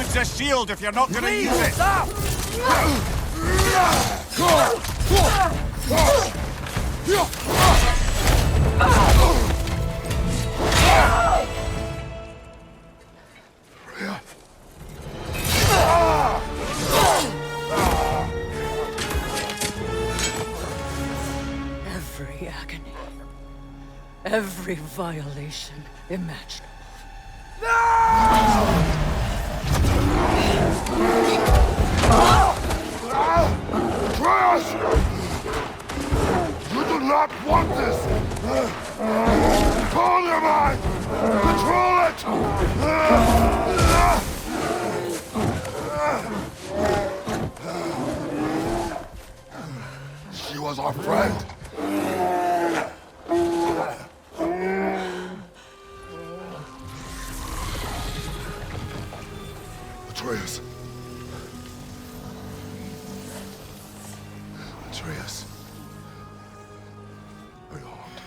use the shield if you're not gonna use it! Stop! Freya. Every agony. Every violation imaginable. Atreus! You do not want this! Control your mind! Control it! She was our friend. Atreus. Atreus. Are you harmed?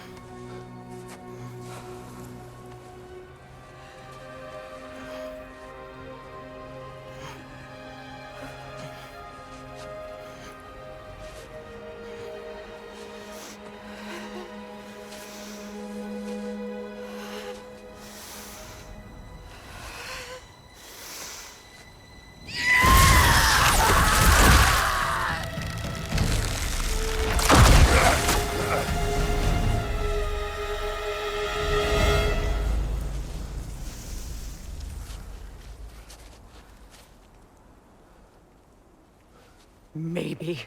Maybe.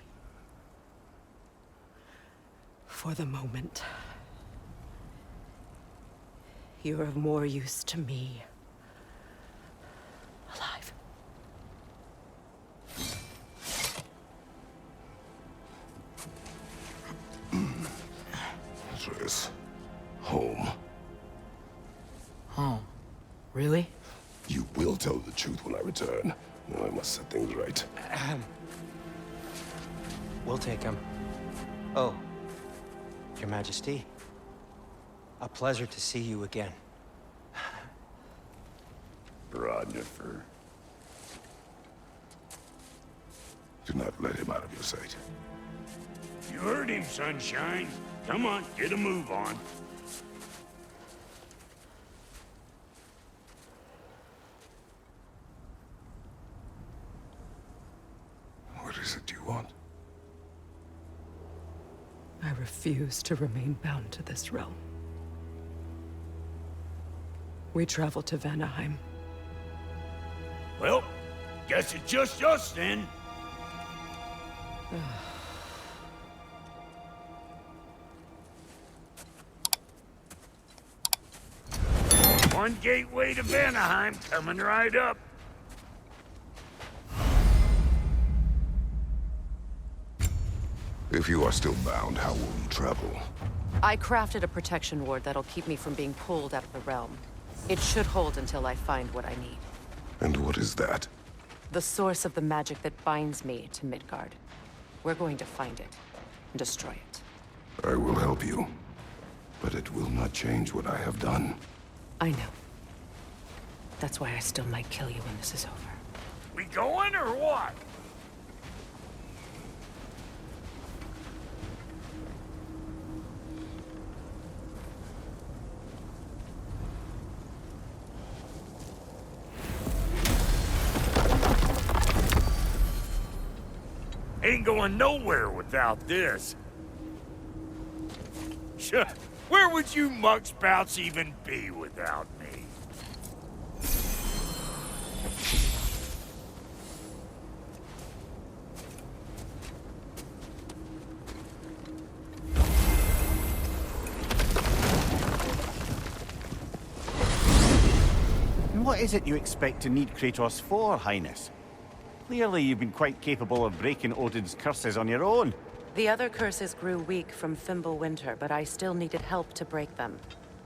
For the moment. You're of more use to me. Alive. Atreus. Home. Home? Really? You will tell the truth when I return. Now I must set things right. We'll take him. Oh, Your Majesty. A pleasure to see you again. Ragnarok. Do not let him out of your sight. You heard him, Sunshine. Come on, get a move on. What is it you want? I refuse to remain bound to this realm. We travel to Vanaheim. Well, guess it's just us then. One gateway to Vanaheim coming right up. If you are still bound, how will you travel? I crafted a protection ward that'll keep me from being pulled out of the realm. It should hold until I find what I need. And what is that? The source of the magic that binds me to Midgard. We're going to find it and destroy it. I will help you. But it will not change what I have done. I know. That's why I still might kill you when this is over. We going or what? Ain't going nowhere without this. Where would you muckspouts even be without me? And what is it you expect to need Kratos for, Highness? Clearly you've been quite capable of breaking Odin's curses on your own. The other curses grew weak from Fimbulwinter, but I still needed help to break them.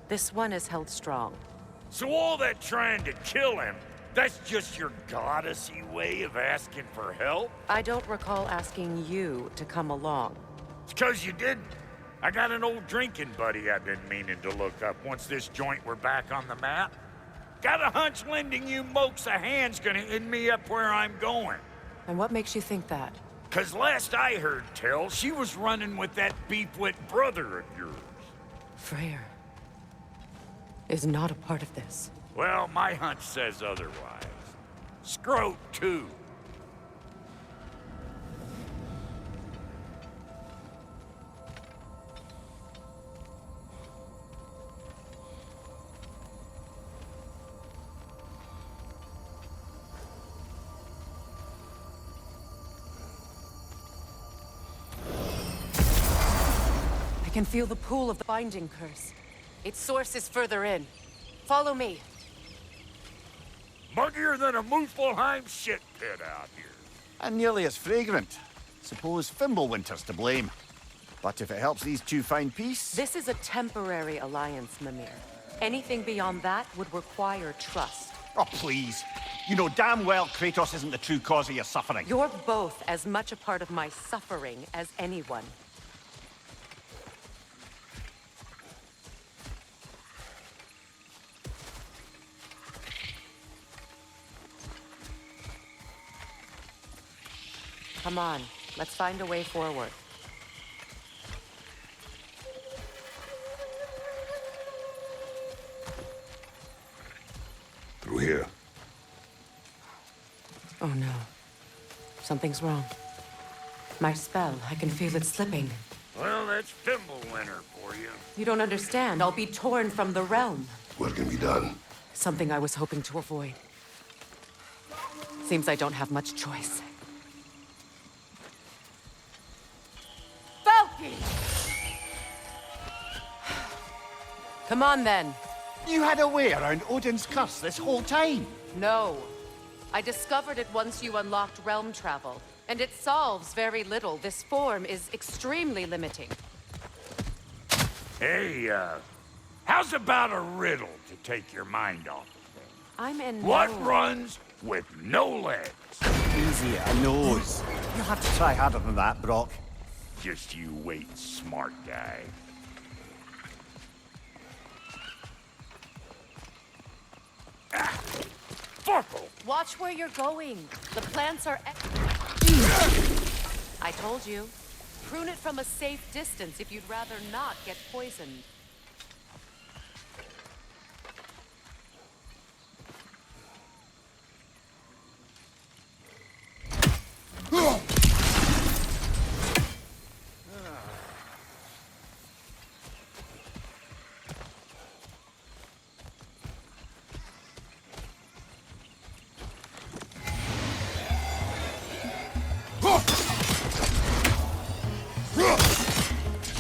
This one is held strong. So all that trying to kill him, that's just your goddessy way of asking for help? I don't recall asking you to come along. It's 'cause you didn't. I got an old drinking buddy I've been meaning to look up once this joint were back on the map. Got a hunch lending you mokes a hand's gonna end me up where I'm going. And what makes you think that? 'Cause last I heard tell, she was running with that beef-wit brother of yours. Freyr is not a part of this. Well, my hunch says otherwise. Scroat, too. I can feel the pool of the binding curse. Its source is further in. Follow me. Muggier than a Muspelheim shit pit out here. And nearly as fragrant. Suppose Fimbulwinter's to blame. But if it helps these two find peace... This is a temporary alliance, Mimir. Anything beyond that would require trust. Oh, please. You know damn well Kratos isn't the true cause of your suffering. You're both as much a part of my suffering as anyone. Come on, let's find a way forward. Through here. Oh no. Something's wrong. My spell, I can feel it slipping. Well, that's Fimbulwinter for you. You don't understand. I'll be torn from the realm. What can be done? Something I was hoping to avoid. Seems I don't have much choice. Valky! Come on, then. You had a way around Odin's curse this whole time. No. I discovered it once you unlocked realm travel, and it solves very little. This form is extremely limiting. Hey, how's about a riddle to take your mind off of things? I'm in What no... runs with no legs? Easy, I knows. You'll have to try harder than that, Brock. Just you wait, smart guy. Ah! Farkle! Watch where you're going. The plants are... I told you. Prune it from a safe distance if you'd rather not get poisoned.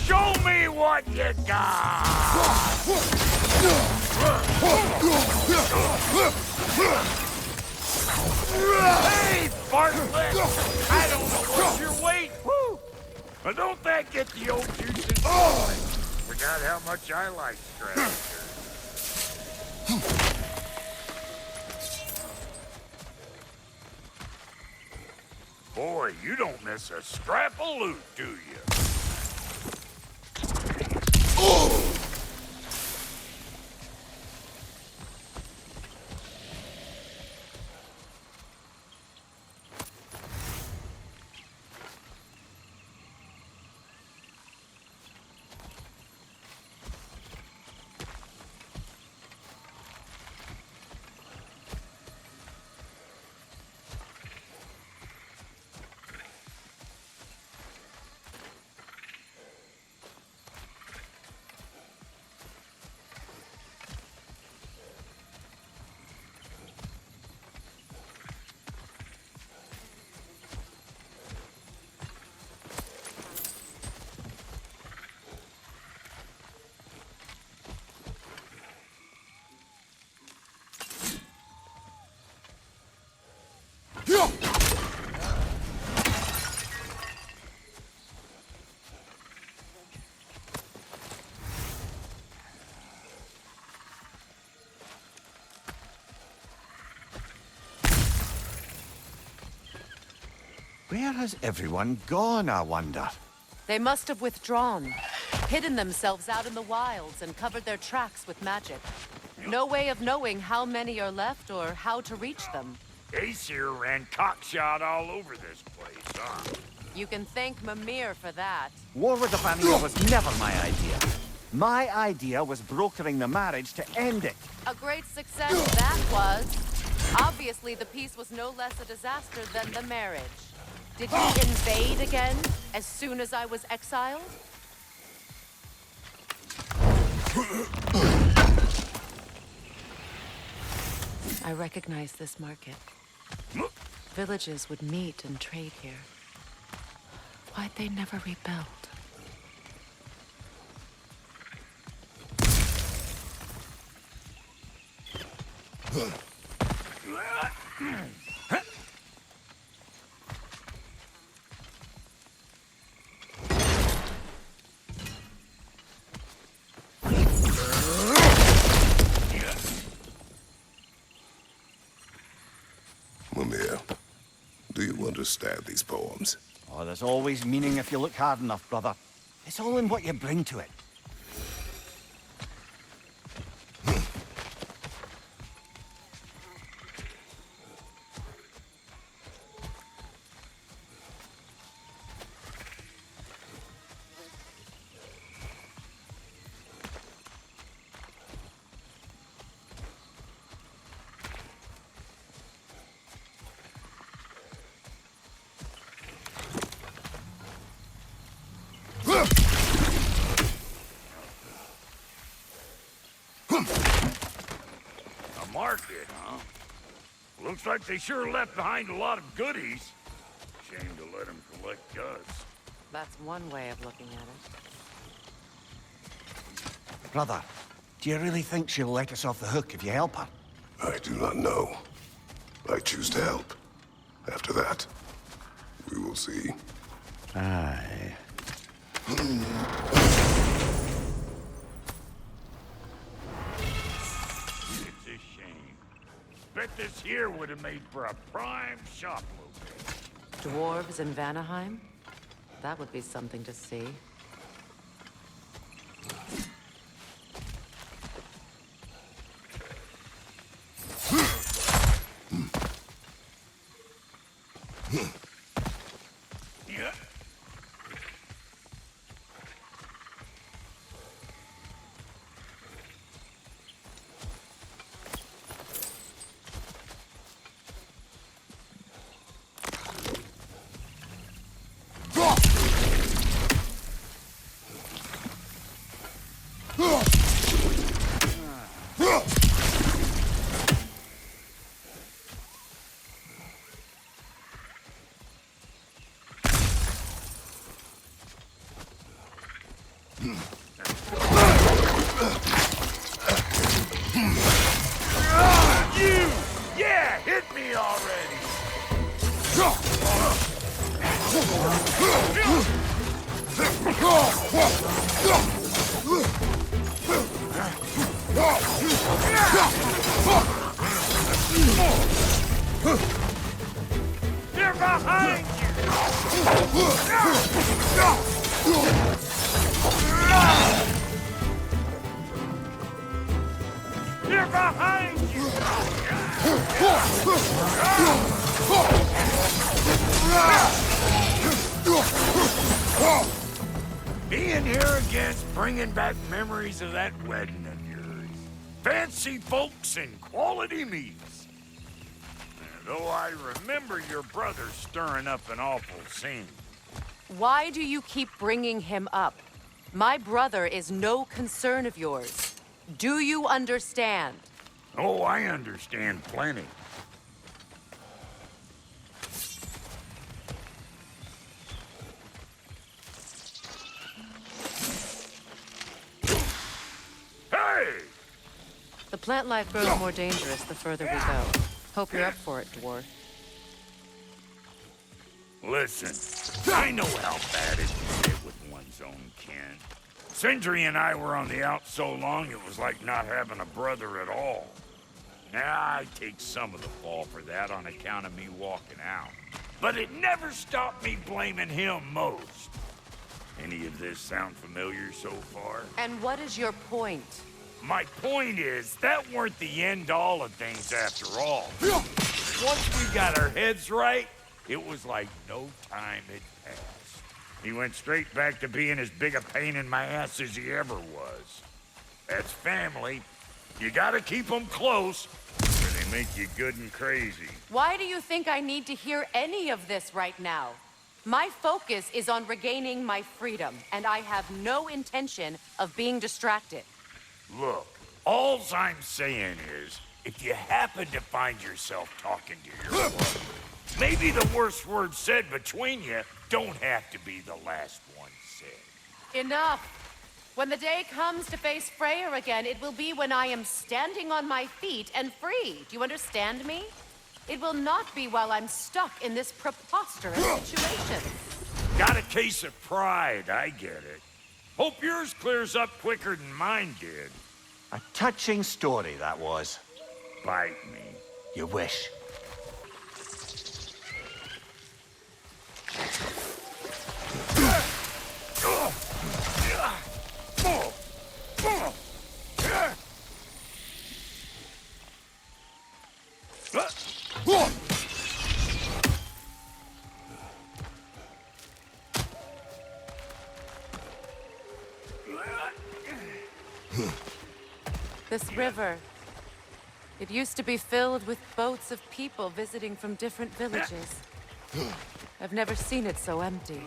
Show me what you got! Hey, Bartlett! I don't know what you're waiting. Woo! But don't that get the old juices going? Forgot how much I like strategy. Boy, you don't miss a scrap of loot, do you? Where has everyone gone, I wonder? They must have withdrawn, hidden themselves out in the wilds, and covered their tracks with magic. No way of knowing how many are left or how to reach them. Aesir ran cockshot all over this place, huh? You can thank Mimir for that. War with the Vanir was never my idea. My idea was brokering the marriage to end it. A great success that was. Obviously, the peace was no less a disaster than the marriage. Did you invade again, as soon as I was exiled? I recognize this market. Villages would meet and trade here. Why'd they never rebuild? Mimir, do you understand these poems? Oh, there's always meaning if you look hard enough, brother. It's all in what you bring to it. A market, huh? Looks like they sure left behind a lot of goodies. Shame to let them collect us. That's one way of looking at it. Brother, do you really think she'll let us off the hook if you help her? I do not know. I choose to help. After that, we will see. Aye. It's a shame. Bet this here would have made for a prime shop location. Dwarves in Vanaheim? That would be something to see. Yeah. You! Yeah, hit me already! They're behind you! They're behind you! Being here again's bringing back memories of that wedding of yours. Fancy folks and quality meats. Though I remember your brother stirring up an awful scene. Why do you keep bringing him up? My brother is no concern of yours. Do you understand? Oh, I understand plenty. Hey! The plant life grows more dangerous the further we go. Hope you're up for it, dwarf. Listen, I know how bad it is to get with one's own kin. Sindri and I were on the out so long it was like not having a brother at all. Now, I take some of the fall for that on account of me walking out. But it never stopped me blaming him most. Any of this sound familiar so far? And what is your point? My point is, that weren't the end-all of things after all. Once we got our heads right, it was like no time had passed. He went straight back to being as big a pain in my ass as he ever was. That's family. You gotta keep them close, or they make you good and crazy. Why do you think I need to hear any of this right now? My focus is on regaining my freedom, and I have no intention of being distracted. Look, all I'm saying is, if you happen to find yourself talking to your brother, maybe the worst word said between you don't have to be the last one said. Enough! When the day comes to face Freyr again, it will be when I am standing on my feet and free. Do you understand me? It will not be while I'm stuck in this preposterous situation. Got a case of pride, I get it. Hope yours clears up quicker than mine did. A touching story, that was. Bite me. You wish. This river, it used to be filled with boats of people visiting from different villages. I've never seen it so empty.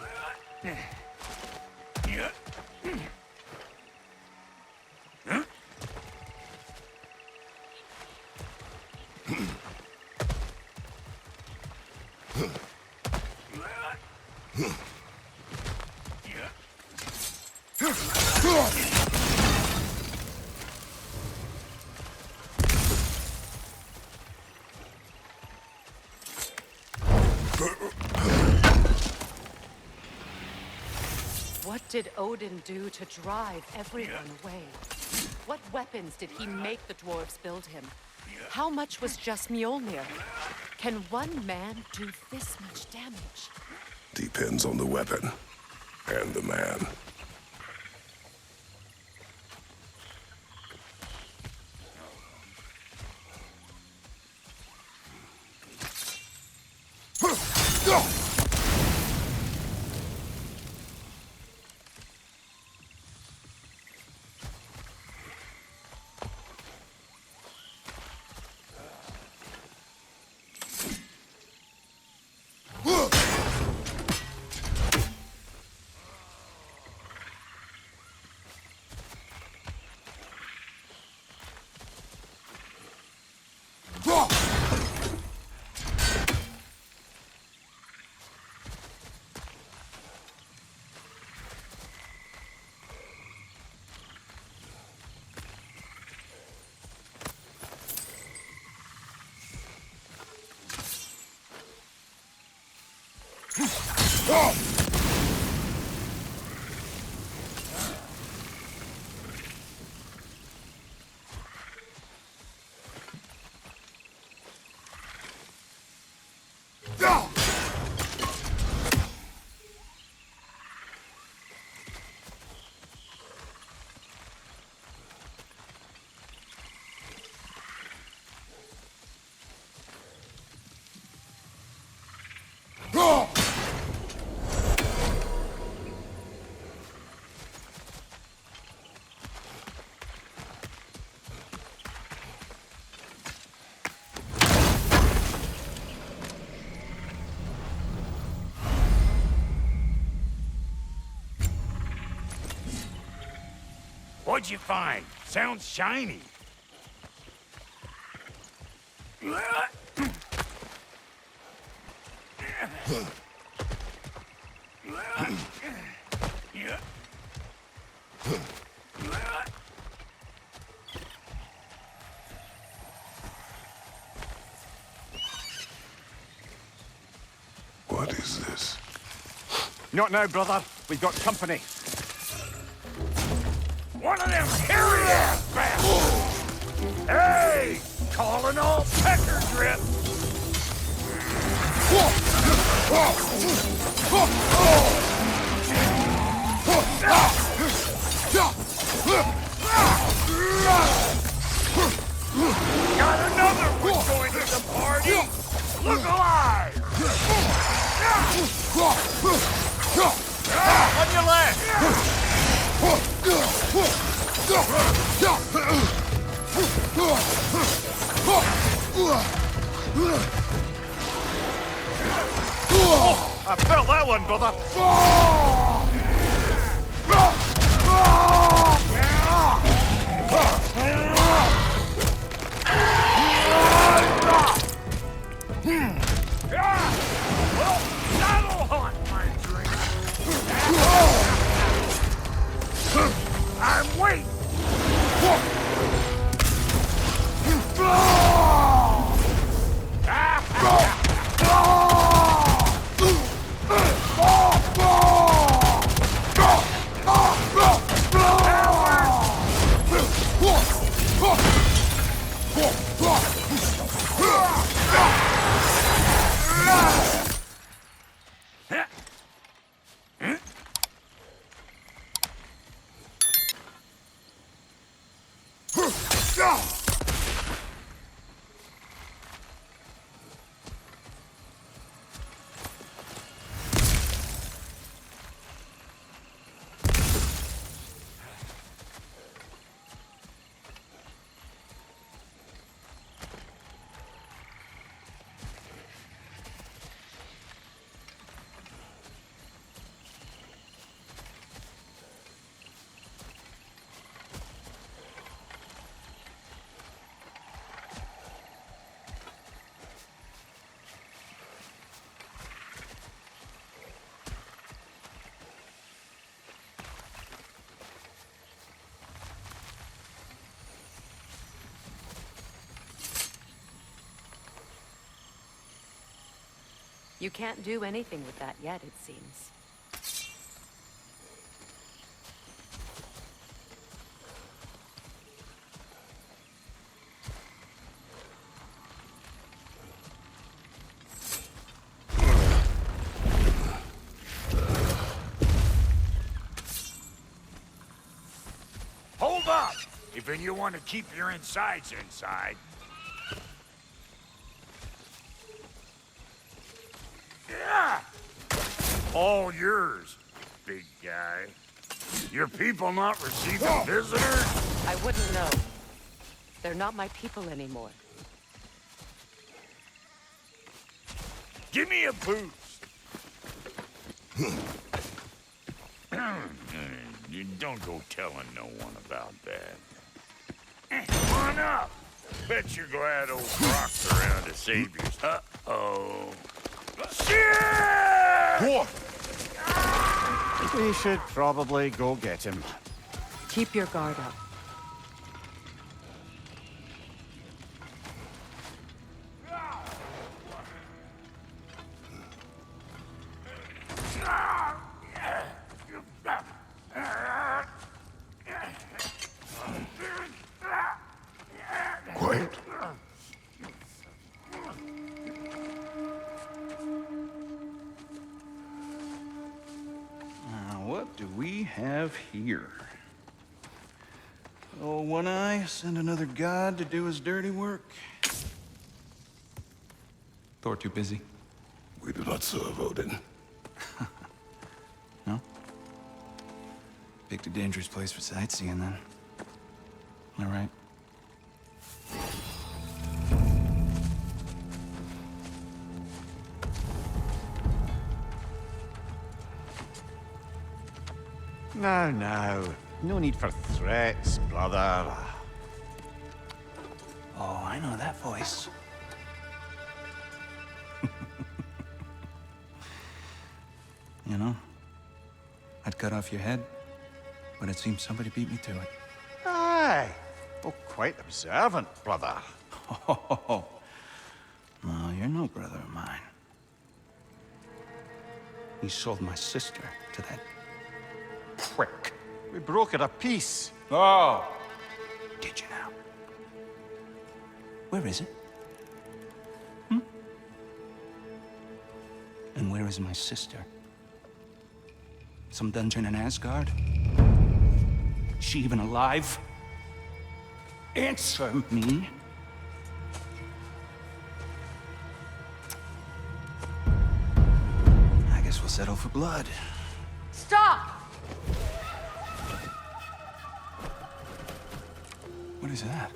What did Odin do to drive everyone away? What weapons did he make the dwarves build him? How much was just Mjolnir? Can one man do this much damage? Depends on the weapon and the man. What'd you find? Sounds shiny. What is this? Not now, brother. We've got company. One of them hairy-ass bastards! Hey! Calling all pecker drip! Got another one going to the party! Look alive! On your left! I felt that one, brother! Well, that'll haunt my dream! I'm waiting! You can't do anything with that yet, it seems. Hold up! If you want to keep your insides inside. Yeah! All yours, big guy. Your people not receiving visitors? I wouldn't know. They're not my people anymore. Give me a boost. You don't go telling no one about that. Come on up. Bet you're glad old Brock's around to save you. Uh-oh. Shit! We should probably go get him. Keep your guard up. Quiet. What do we have here? Oh, One Eye, send another god to do his dirty work. Thor too busy? We do not serve Odin. No? Picked a dangerous place for sightseeing, then. All right. Now. No need for threats, brother. Oh, I know that voice. You know, I'd cut off your head, but it seems somebody beat me to it. Aye. Oh, quite observant, brother. Oh, no, you're no brother of mine. You sold my sister to that prick. We brokered a peace. Oh! Did you now? Where is it? And where is my sister? Some dungeon in Asgard? Is she even alive? Answer me. I guess we'll settle for blood. Stop! What is that?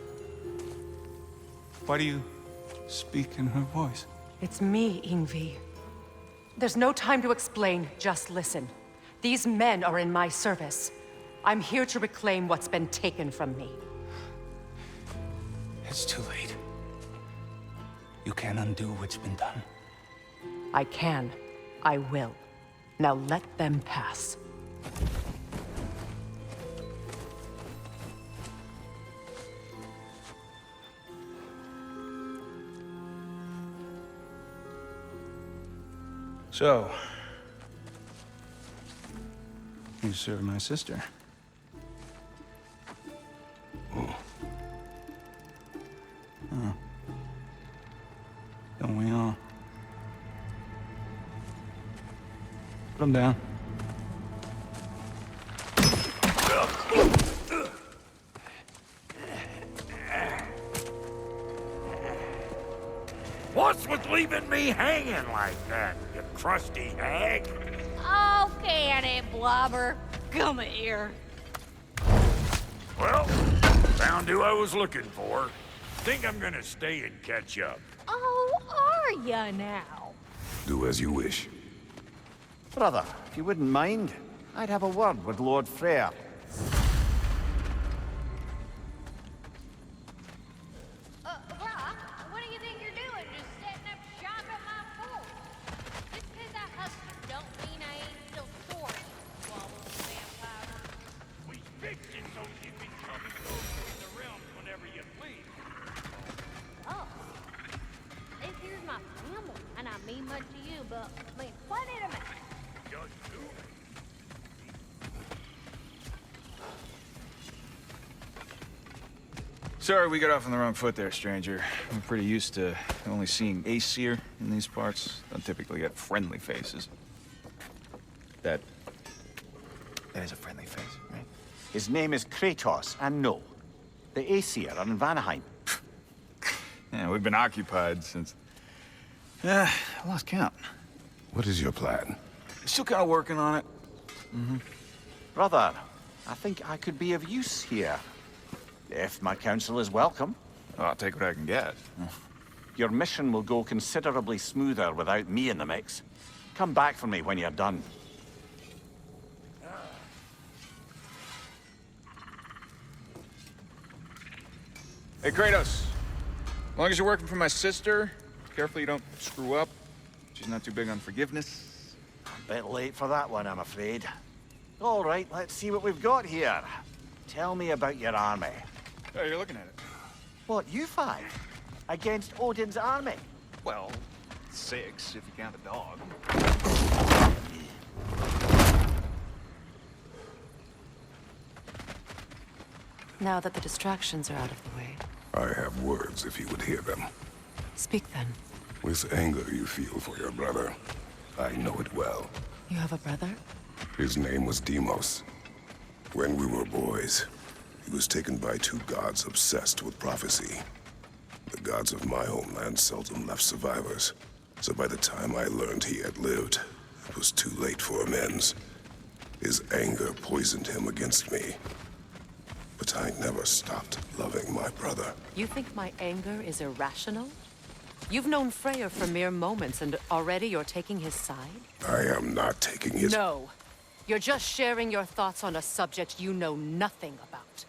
Why do you speak in her voice? It's me, Yngvi. There's no time to explain, just listen. These men are in my service. I'm here to reclaim what's been taken from me. It's too late. You can't undo what's been done. I can. I will. Now let them pass. So, you served my sister. Oh. Don't we all? Put him down. What's with leaving me hanging like that, you crusty hag? Oh, can it, Blobber? Come here. Well, found who I was looking for. Think I'm gonna stay and catch up. Oh, are ya now? Do as you wish. Brother, if you wouldn't mind, I'd have a word with Lord Freyr. Brock, what do you think you're doing? Just setting up shop at my fort? Just 'cause I hustled don't mean I ain't still sorry, wobbling vampire. We fixed it so you can come and go through the realms whenever you please. Oh. This here's my family, and I mean much to you, but I mean, what did I make? Just do it. Sorry, we got off on the wrong foot there, stranger. I'm pretty used to only seeing Aesir in these parts. Don't typically get friendly faces. That is a friendly face, right? His name is Kratos, and no, the Aesir are in Vanaheim. Yeah, we've been occupied since... I lost count. What is your plan? Still kind of working on it. Brother, I think I could be of use here. If my counsel is welcome. Oh, I'll take what I can get. Your mission will go considerably smoother without me in the mix. Come back for me when you're done. Hey, Kratos. As long as you're working for my sister, careful you don't screw up. She's not too big on forgiveness. A bit late for that one, I'm afraid. All right, let's see what we've got here. Tell me about your army. Oh, you're looking at it. What, you five? Against Odin's army? Well, 6 if you count the dog. Now that the distractions are out of the way, I have words if you would hear them. speak then. With anger you feel for your brother. I know it well. You have a brother? His name was Deimos. When we were boys, he was taken by 2 gods obsessed with prophecy. The gods of my homeland seldom left survivors, so by the time I learned he had lived, it was too late for amends. His anger poisoned him against me. But I never stopped loving my brother. You think my anger is irrational? You've known Freyr for mere moments, and already you're taking his side? I am not taking his... No. You're just sharing your thoughts on a subject you know nothing about.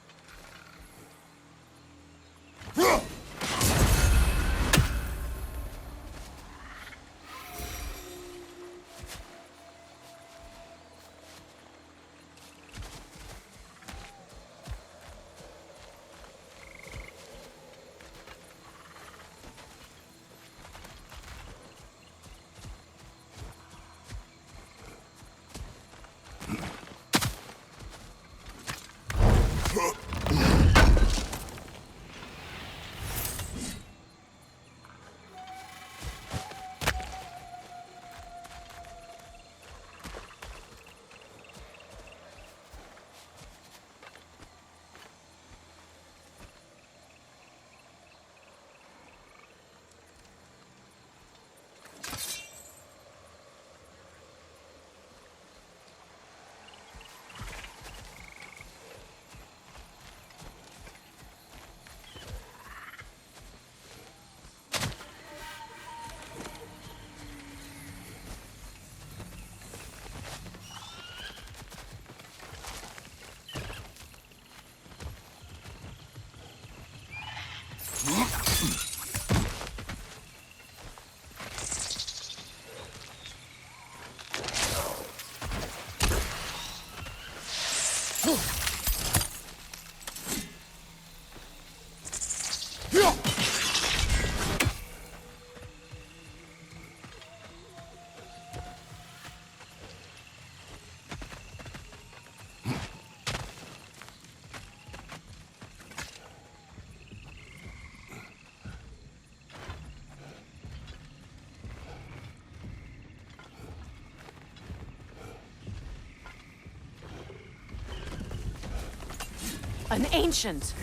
An ancient!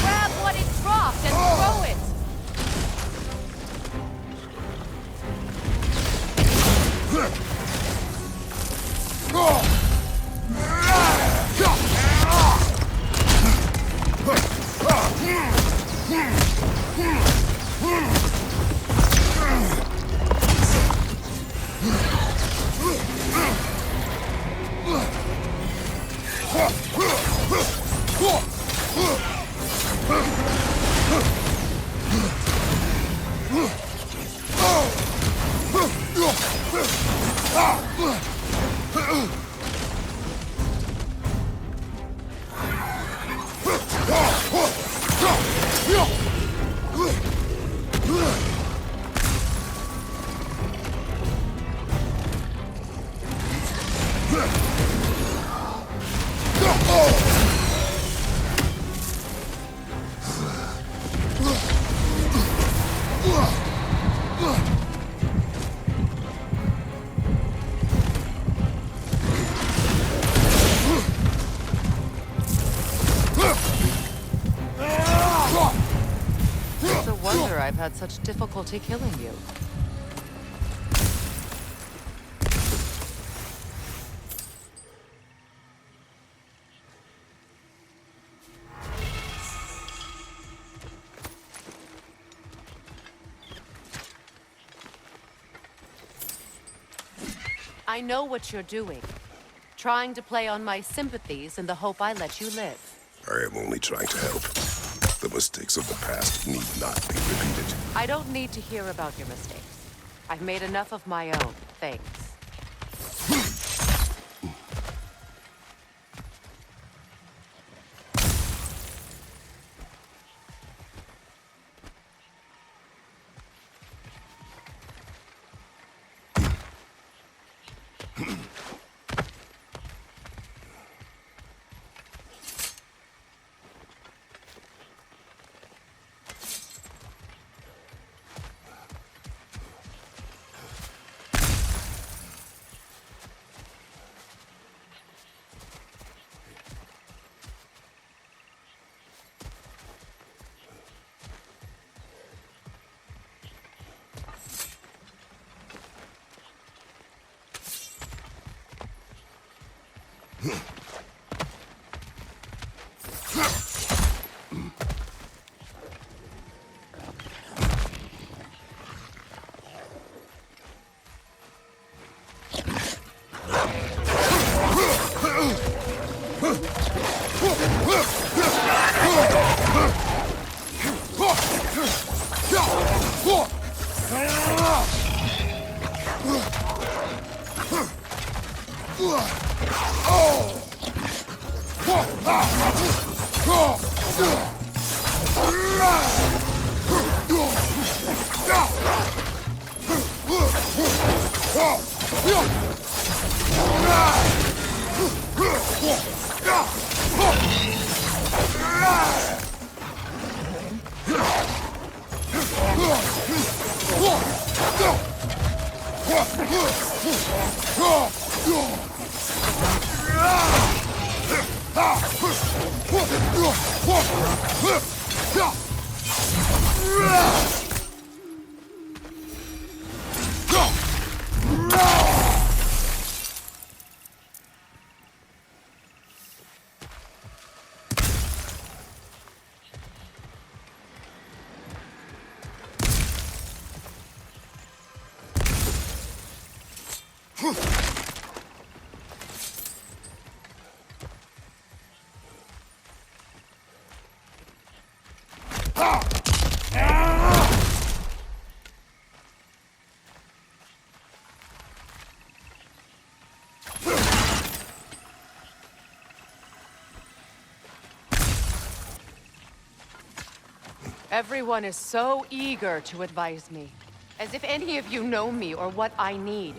Grab what it dropped and throw it! It's a wonder I've had such difficulty killing you. I know what you're doing. Trying to play on my sympathies in the hope I let you live. I am only trying to help. The mistakes of the past need not be repeated. I don't need to hear about your mistakes. I've made enough of my own, thanks. Everyone is so eager to advise me. As if any of you know me or what I need.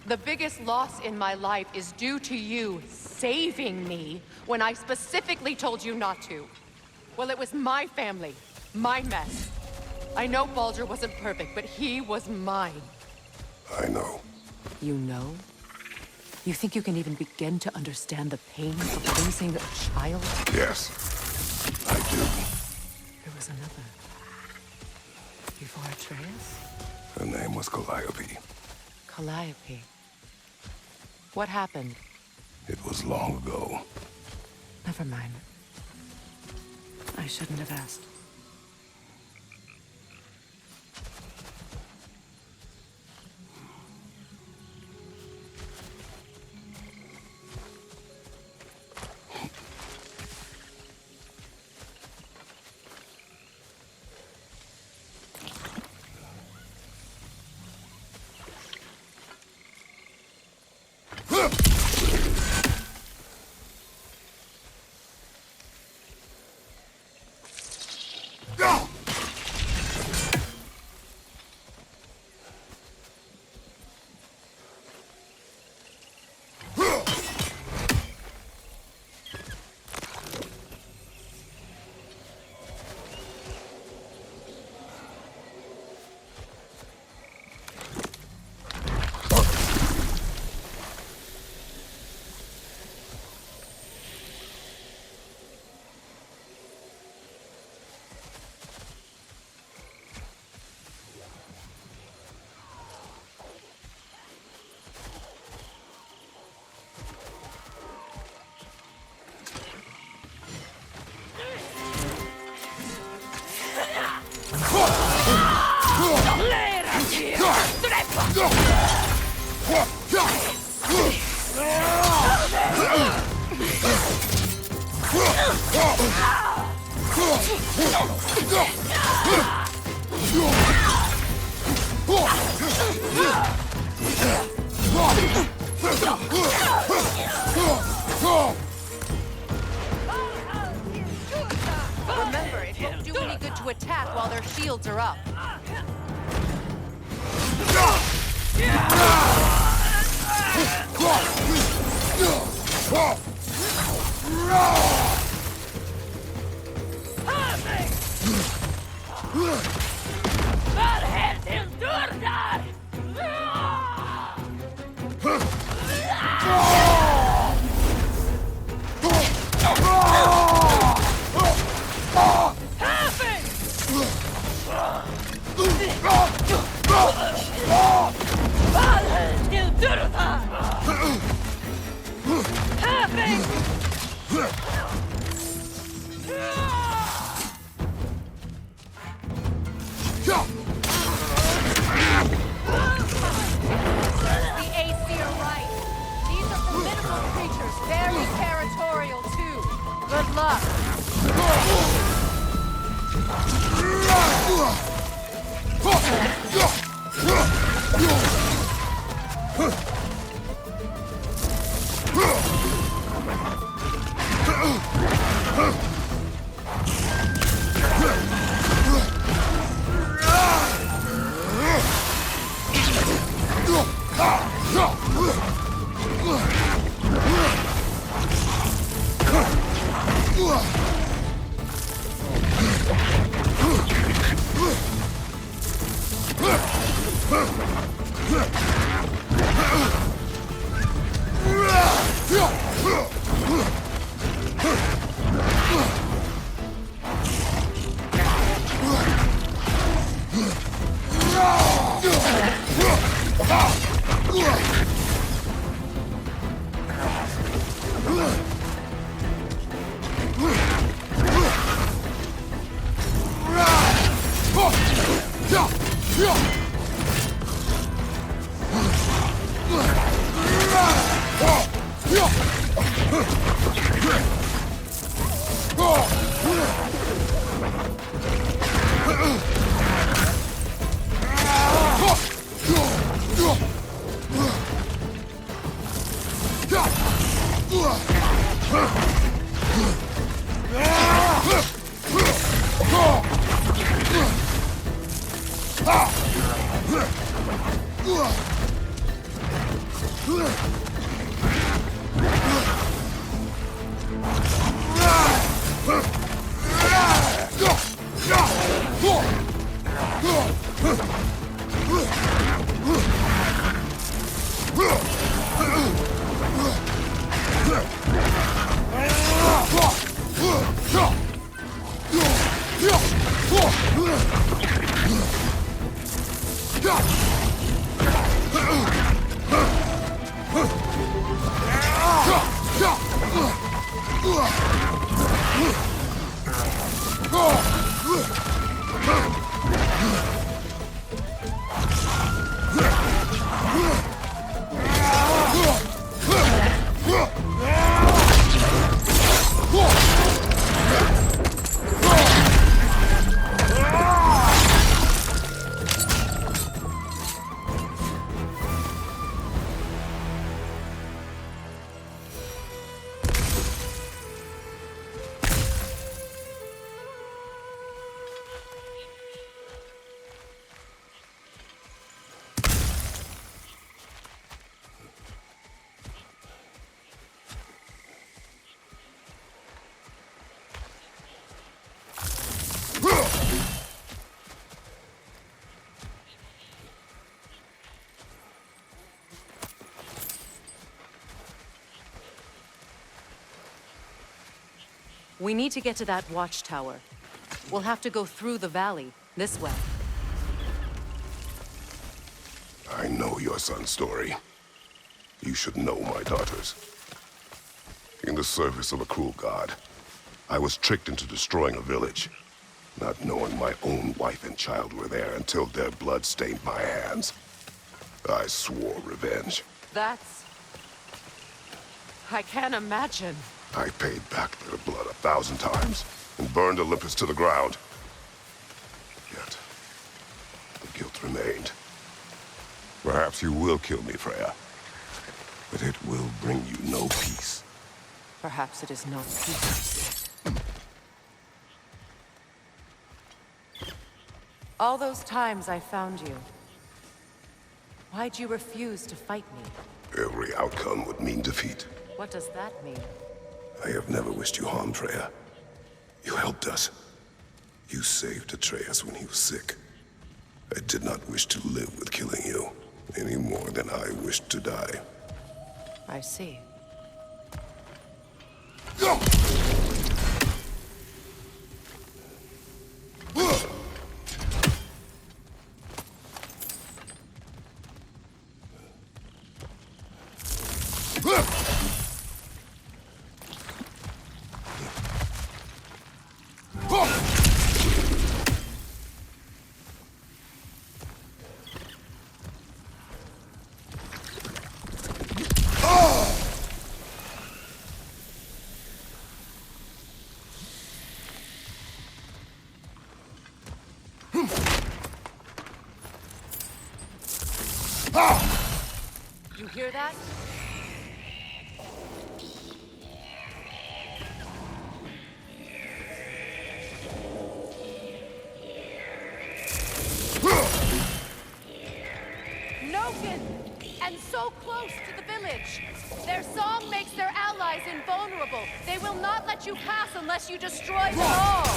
The biggest loss in my life is due to you saving me when I specifically told you not to. Well, it was my family, my mess. I know Baldur wasn't perfect, but he was mine. I know. You know? You think you can even begin to understand the pain of losing a child? Yes, I do. There was another. Before Atreus? Her name was Calliope. Calliope. What happened? It was long ago. Never mind. I shouldn't have asked. Remember, it won't do any good to attack while their shields are up. We need to get to that watchtower. We'll have to go through the valley, this way. I know your son's story. You should know my daughter's. In the service of a cruel god, I was tricked into destroying a village, not knowing my own wife and child were there until their blood stained my hands. I swore revenge. That's... I can't imagine. I paid back their blood 1,000 times and burned Olympus to the ground. Yet, the guilt remained. Perhaps you will kill me, Freya, but it will bring you no peace. Perhaps it is not peace. All those times I found you, why'd you refuse to fight me? Every outcome would mean defeat. What does that mean? I have never wished you harm, Freya. You helped us. You saved Atreus when he was sick. I did not wish to live with killing you, any more than I wished to die. I see. Go! You hear that? Nogan! And so close to the village! Their song makes their allies invulnerable. They will not let you pass unless you destroy them all!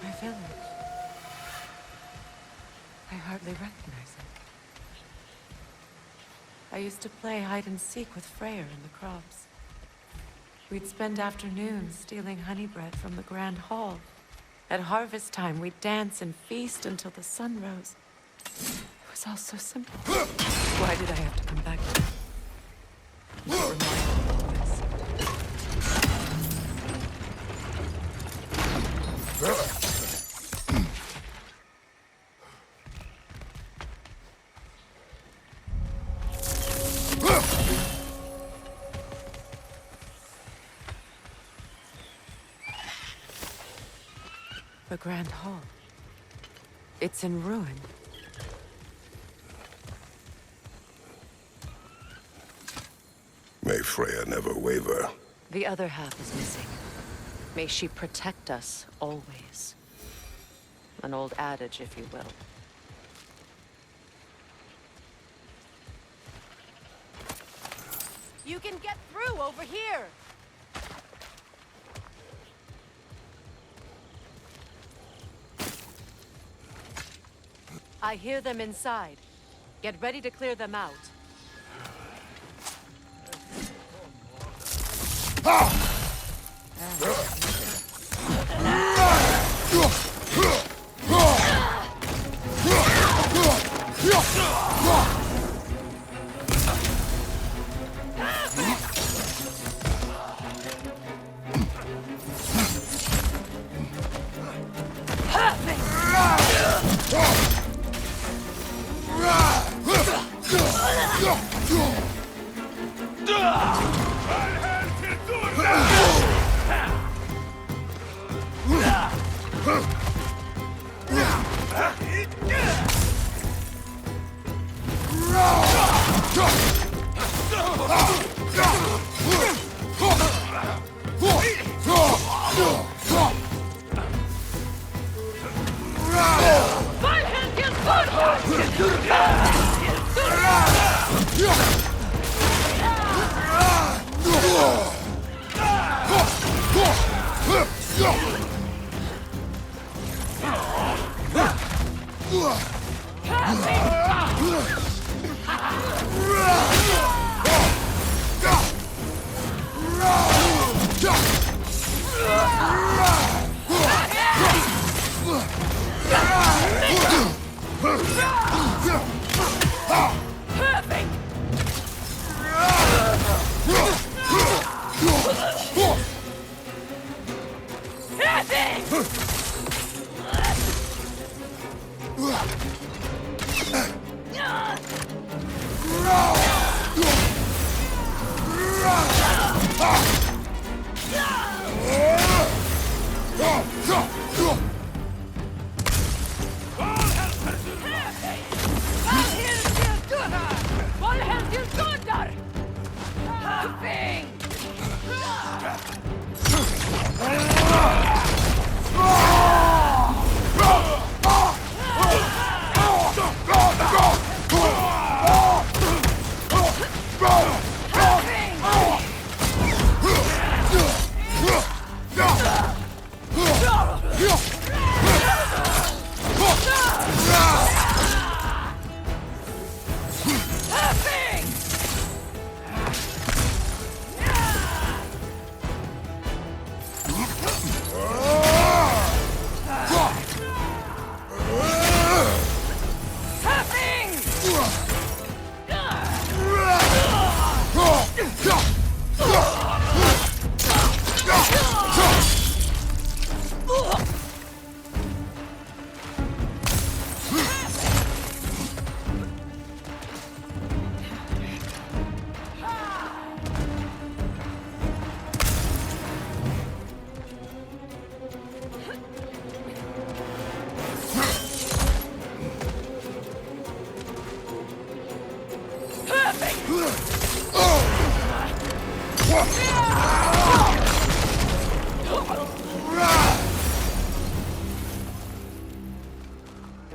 My village. I hardly recognize it. I used to play hide and seek with Freyr in the crops. We'd spend afternoons stealing honey bread from the Grand Hall. At harvest time, we'd dance and feast until the sun rose. It was all so simple. Why did I have to come back to it? Remind me of this. The Grand Hall. It's in ruin. May Freya never waver. The other half is missing. May she protect us always. An old adage, if you will. You can get through over here! I hear them inside. Get ready to clear them out.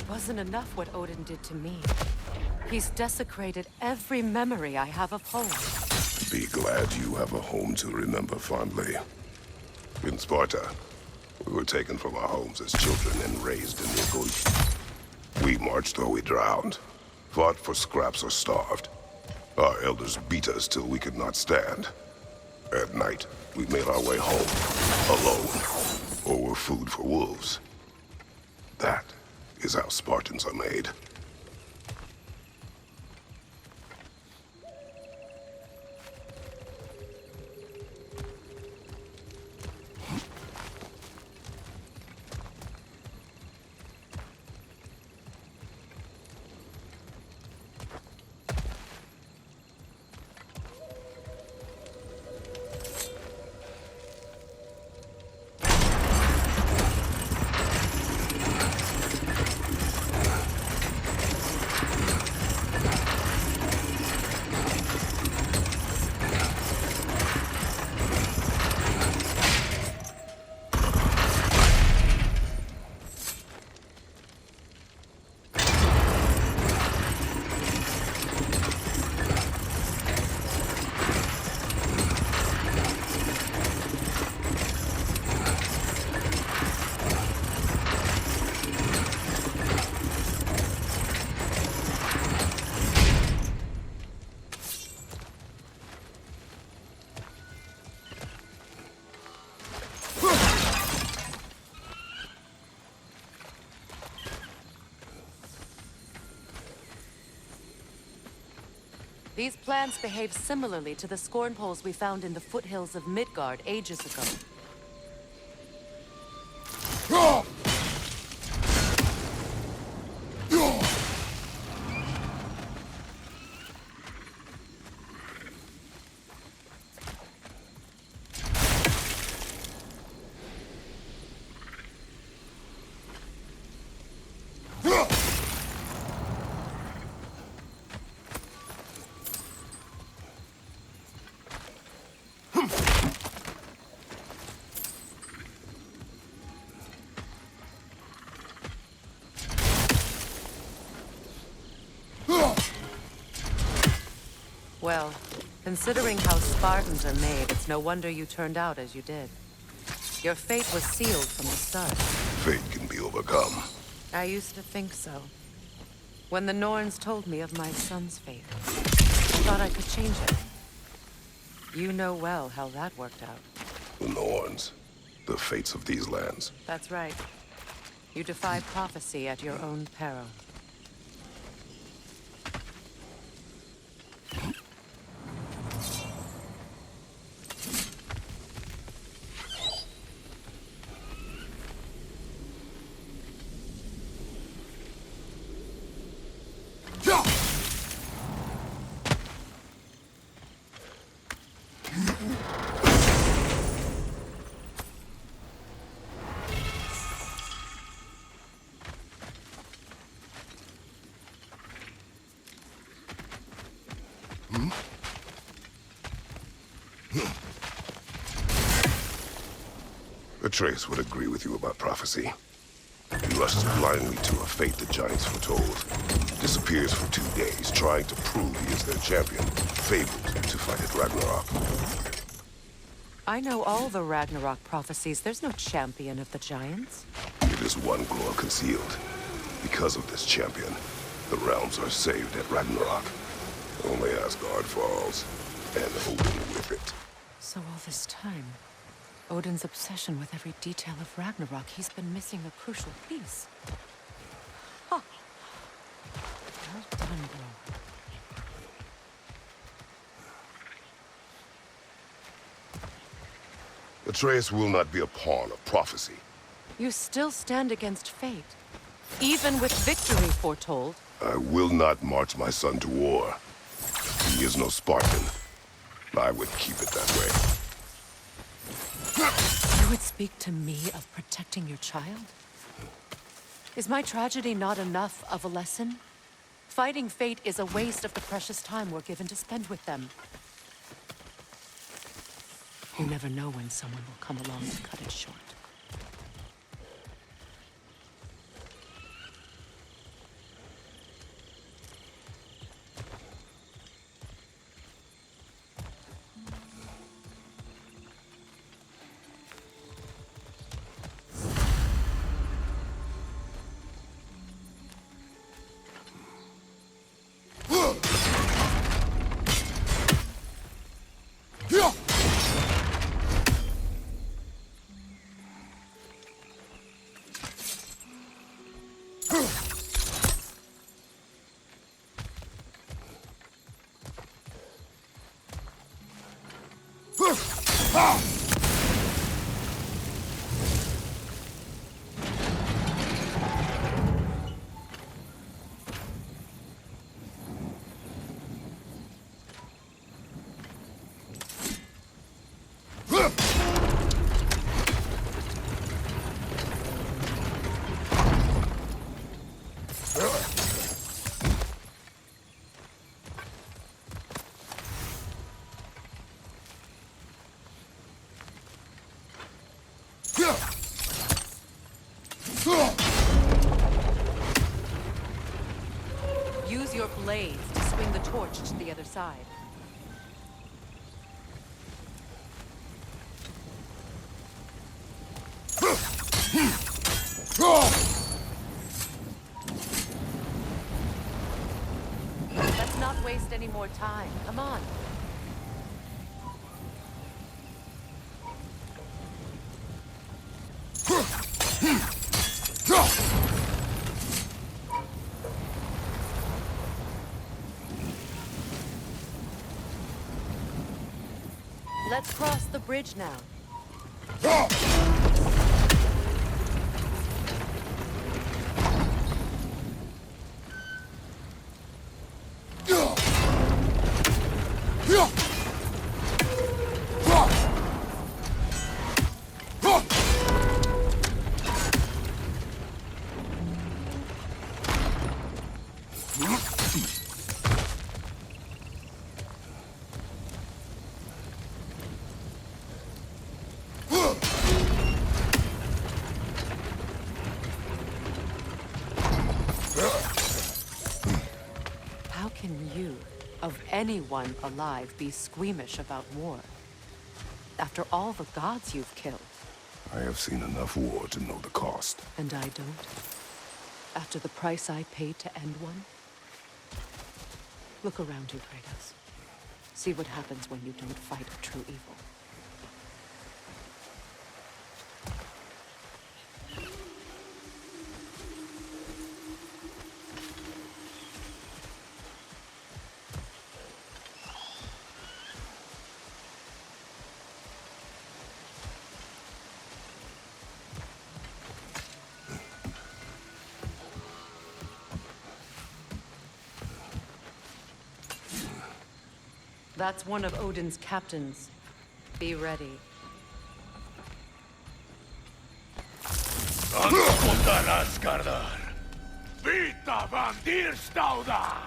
Wasn't enough what Odin did to me. He's desecrated every memory I have of home. Be glad you have a home to remember fondly. In Sparta, we were taken from our homes as children and raised in Nidhogg. We marched or we drowned, fought for scraps or starved. Our elders beat us till we could not stand. At night, we made our way home, alone. or were food for wolves. That is how Spartans are made. These plants behave similarly to the scorn poles we found in the foothills of Midgard ages ago. Well, considering how Spartans are made, it's no wonder you turned out as you did. Your fate was sealed from the start. Fate can be overcome. I used to think so. When the Norns told me of my son's fate, I thought I could change it. You know well how that worked out. The Norns. The fates of these lands. That's right. You defy prophecy at your own peril. Atreus would agree with you about prophecy. He rushes blindly to a fate the giants foretold. Disappears for 2 days, trying to prove he is their champion. Fabled to fight at Ragnarok. I know all the Ragnarok prophecies. There's no champion of the giants. It is one core concealed. Because of this champion, the realms are saved at Ragnarok. Only Asgard falls, and Odin with it. So all this time, Odin's obsession with every detail of Ragnarok, he's been missing a crucial piece. Huh. Well done, bro. Atreus will not be a pawn of prophecy. You still stand against fate, even with victory foretold. I will not march my son to war. He is no Spartan. I would keep it that way. You would speak to me of protecting your child? Is my tragedy not enough of a lesson? Fighting fate is a waste of the precious time we're given to spend with them. You never know when someone will come along to cut it short. Use your blades to swing the torch to the other side. Let's not waste any more time. Come on. Let's cross the bridge now. How can you, of anyone alive, be squeamish about war? After all the gods you've killed. I have seen enough war to know the cost. And I don't? After the price I paid to end one? Look around you, Kratos. See what happens when you don't fight a true evil. That's one of Odin's captains. Be ready. Vita Vanir stauda!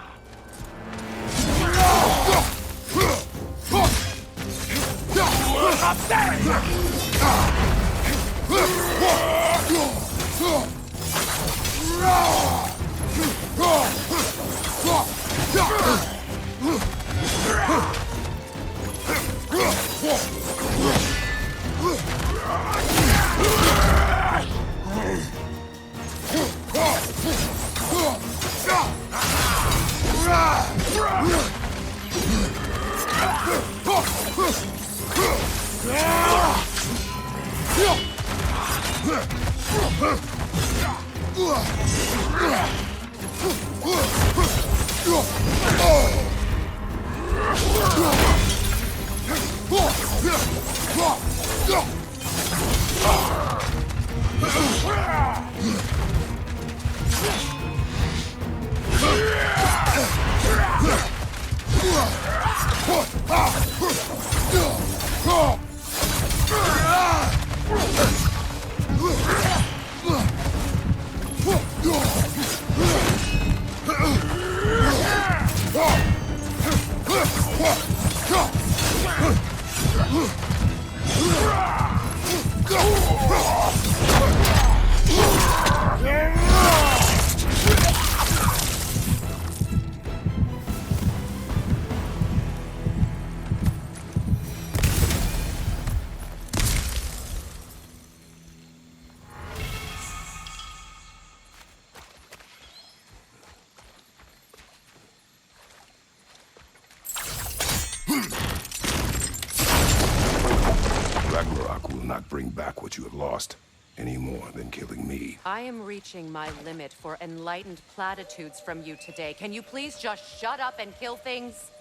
Ragnarok will not bring back what you have lost, any more than killing me. I am reaching my limit for enlightened platitudes from you today. Can you please just shut up and kill things?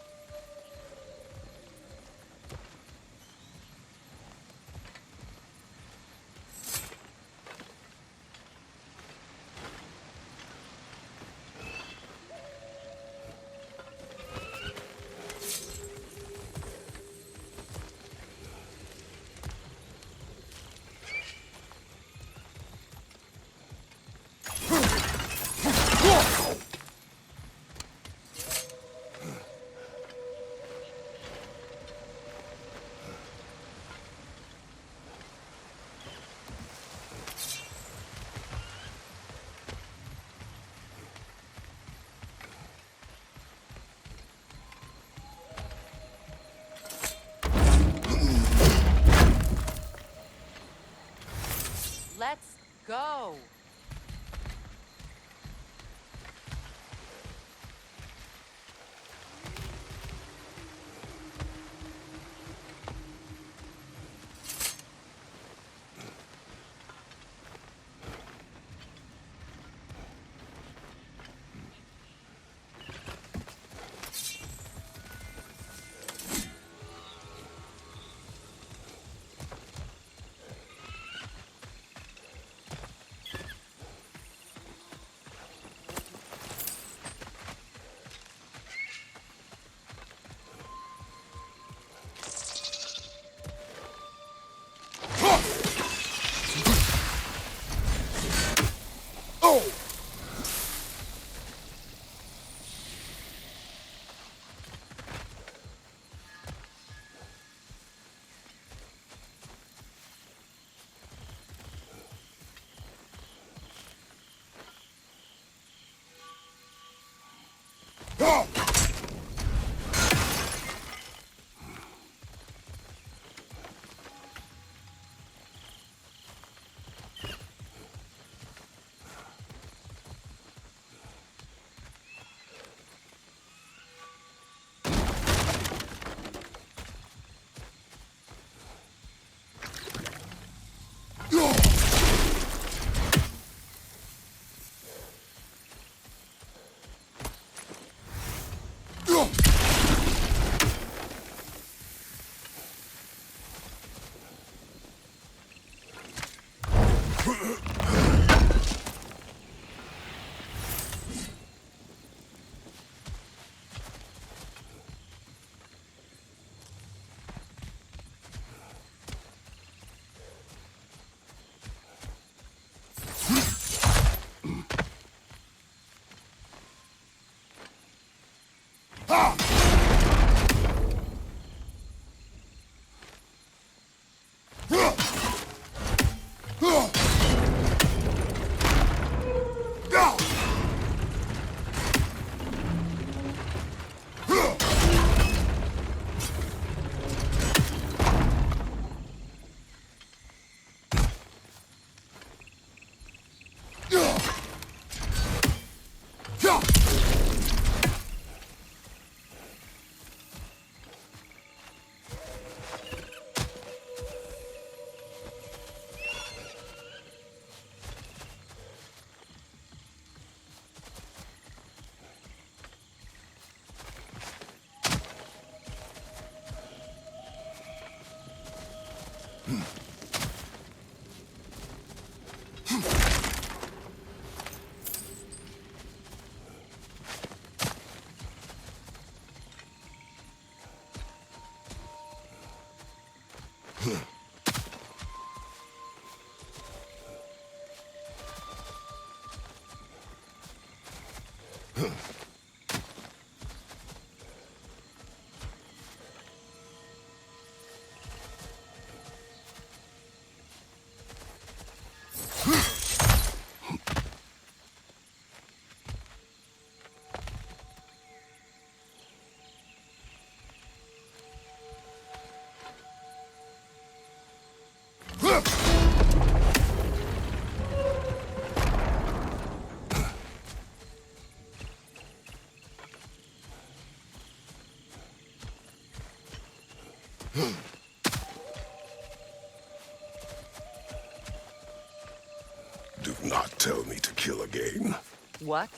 Do not tell me to kill again. What?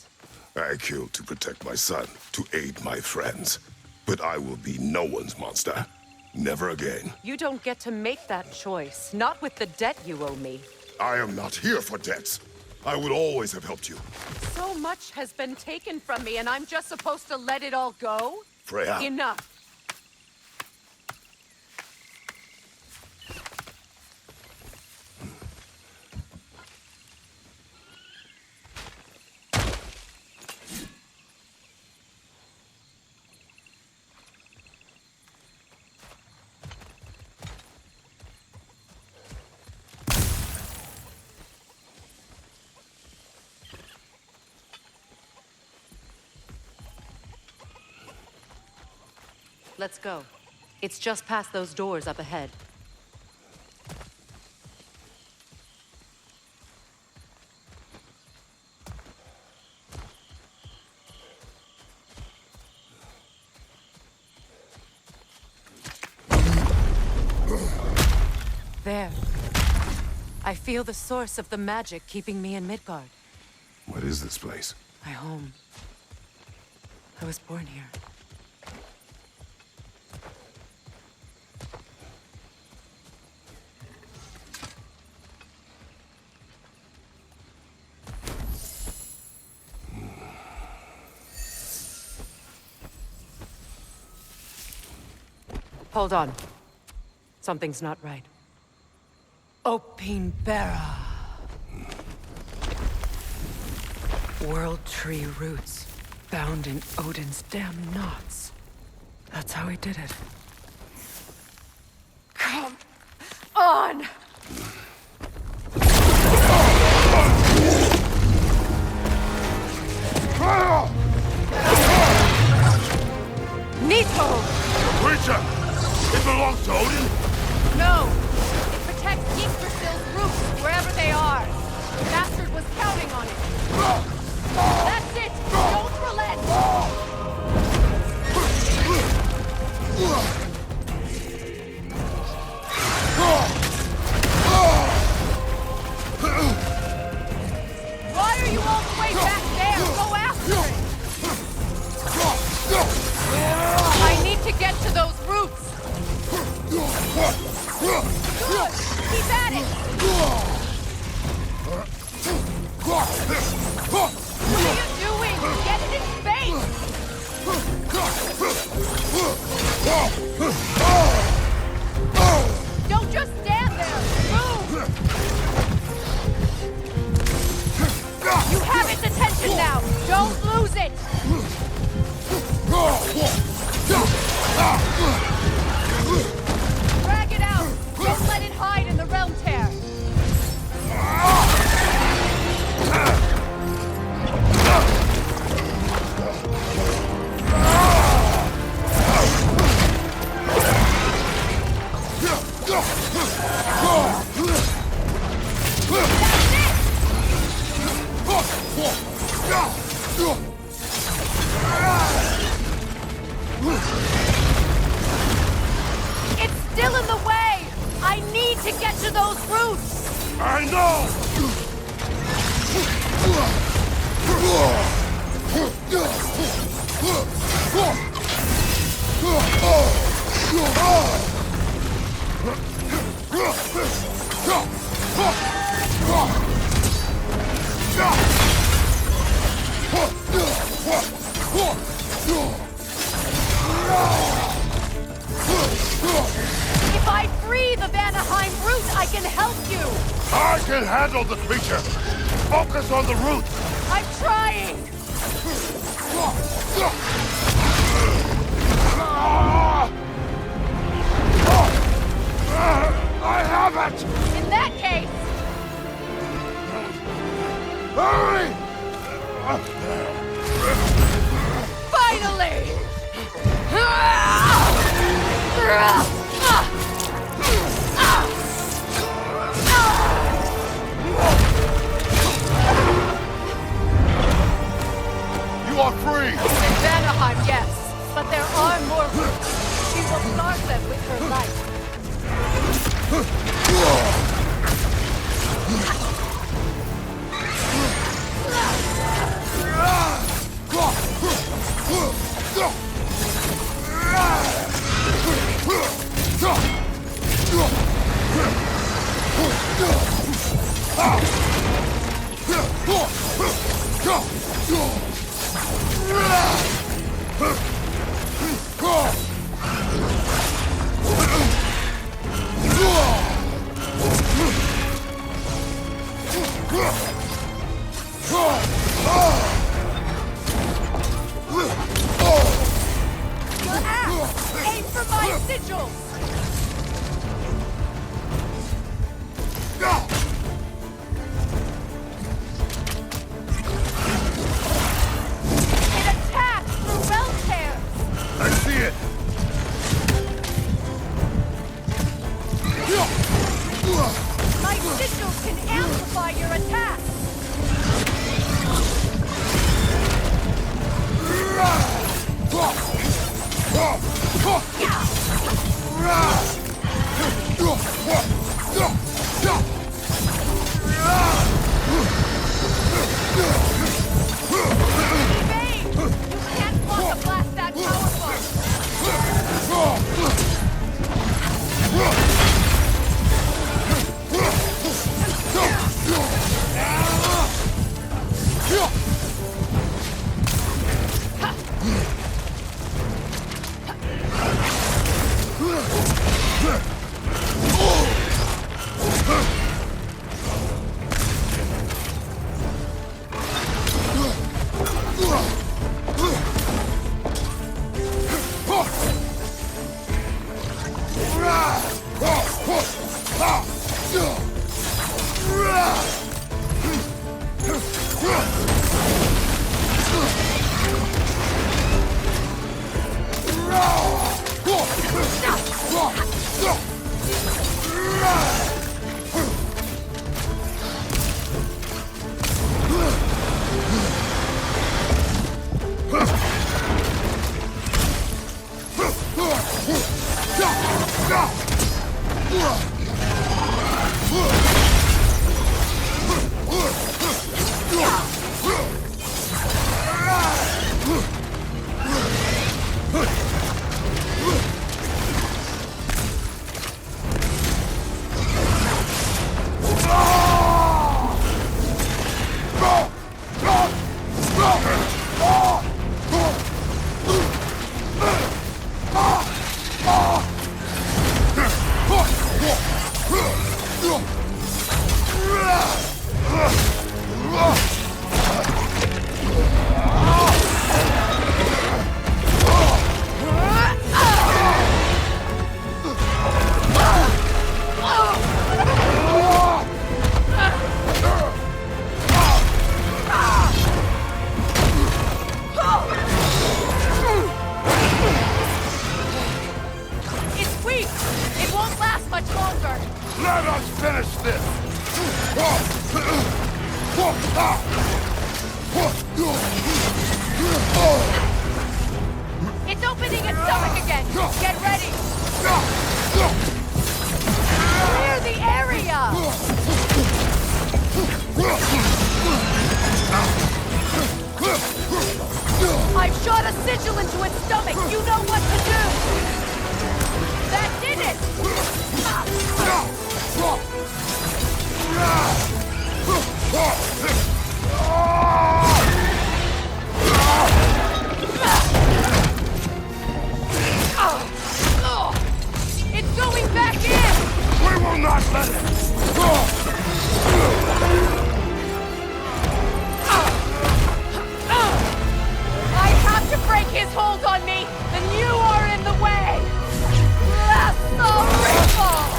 I killed to protect my son, to aid my friends. But I will be no one's monster. Never again. You don't get to make that choice. Not with the debt you owe me. I am not here for debts. I would always have helped you. So much has been taken from me, and I'm just supposed to let it all go? Freya. Enough. Let's go. It's just past those doors up ahead. There. I feel the source of the magic keeping me in Midgard. What is this place? My home. I was born here. Hold on. Something's not right. Opinbera. World tree roots, bound in Odin's damn knots. That's how he did it. Come on! I know! If I free the Vanaheim root, I can help you! I can handle the creature! Focus on the root! I'm trying! I have it! In that case... Hurry! Finally! You are free! In Vanaheim, yes. But there are more roots. She will guard them with her life. Your axe! Aim for my sigils! It attacks through realm tears! I see it! My sigils can amplify your attack! Bane! You can't block a blast that powerful! I've shot a sigil into its stomach! You know what to do! That did it! It's going back in! We will not let it! I have to break his hold on me, then you are in the way! Blast the ripple!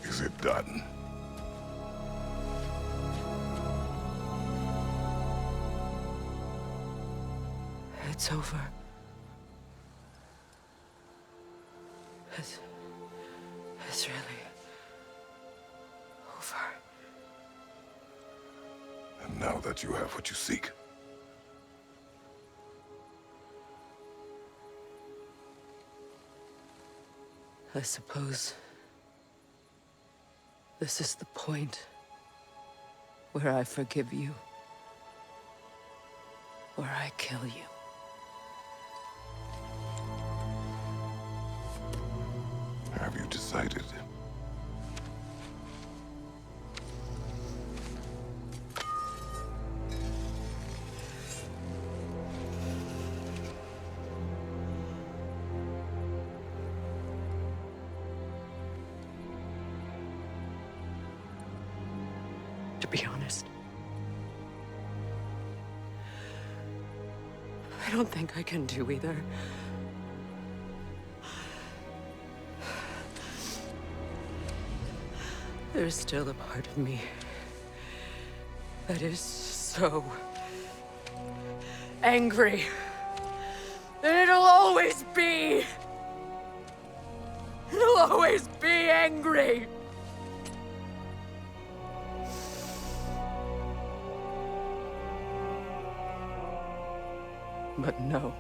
Is it done? It's over. It's really over. And now that you have what you seek, I suppose this is the point where I forgive you, or I kill you. have you decided? To be honest, I don't think I can do either. There's still a part of me that is so angry. And it'll always be. It'll always be angry. But no.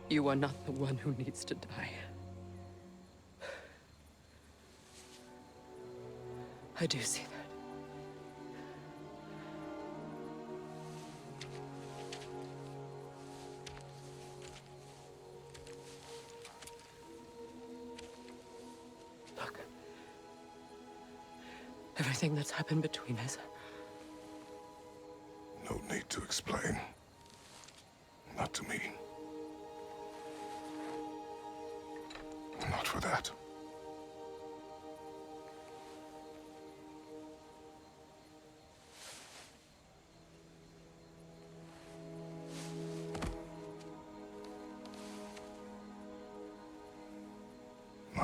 You are not the one who needs to die. I do see that. Look. Everything that's happened between us. No need to explain. Not to me. Not for that.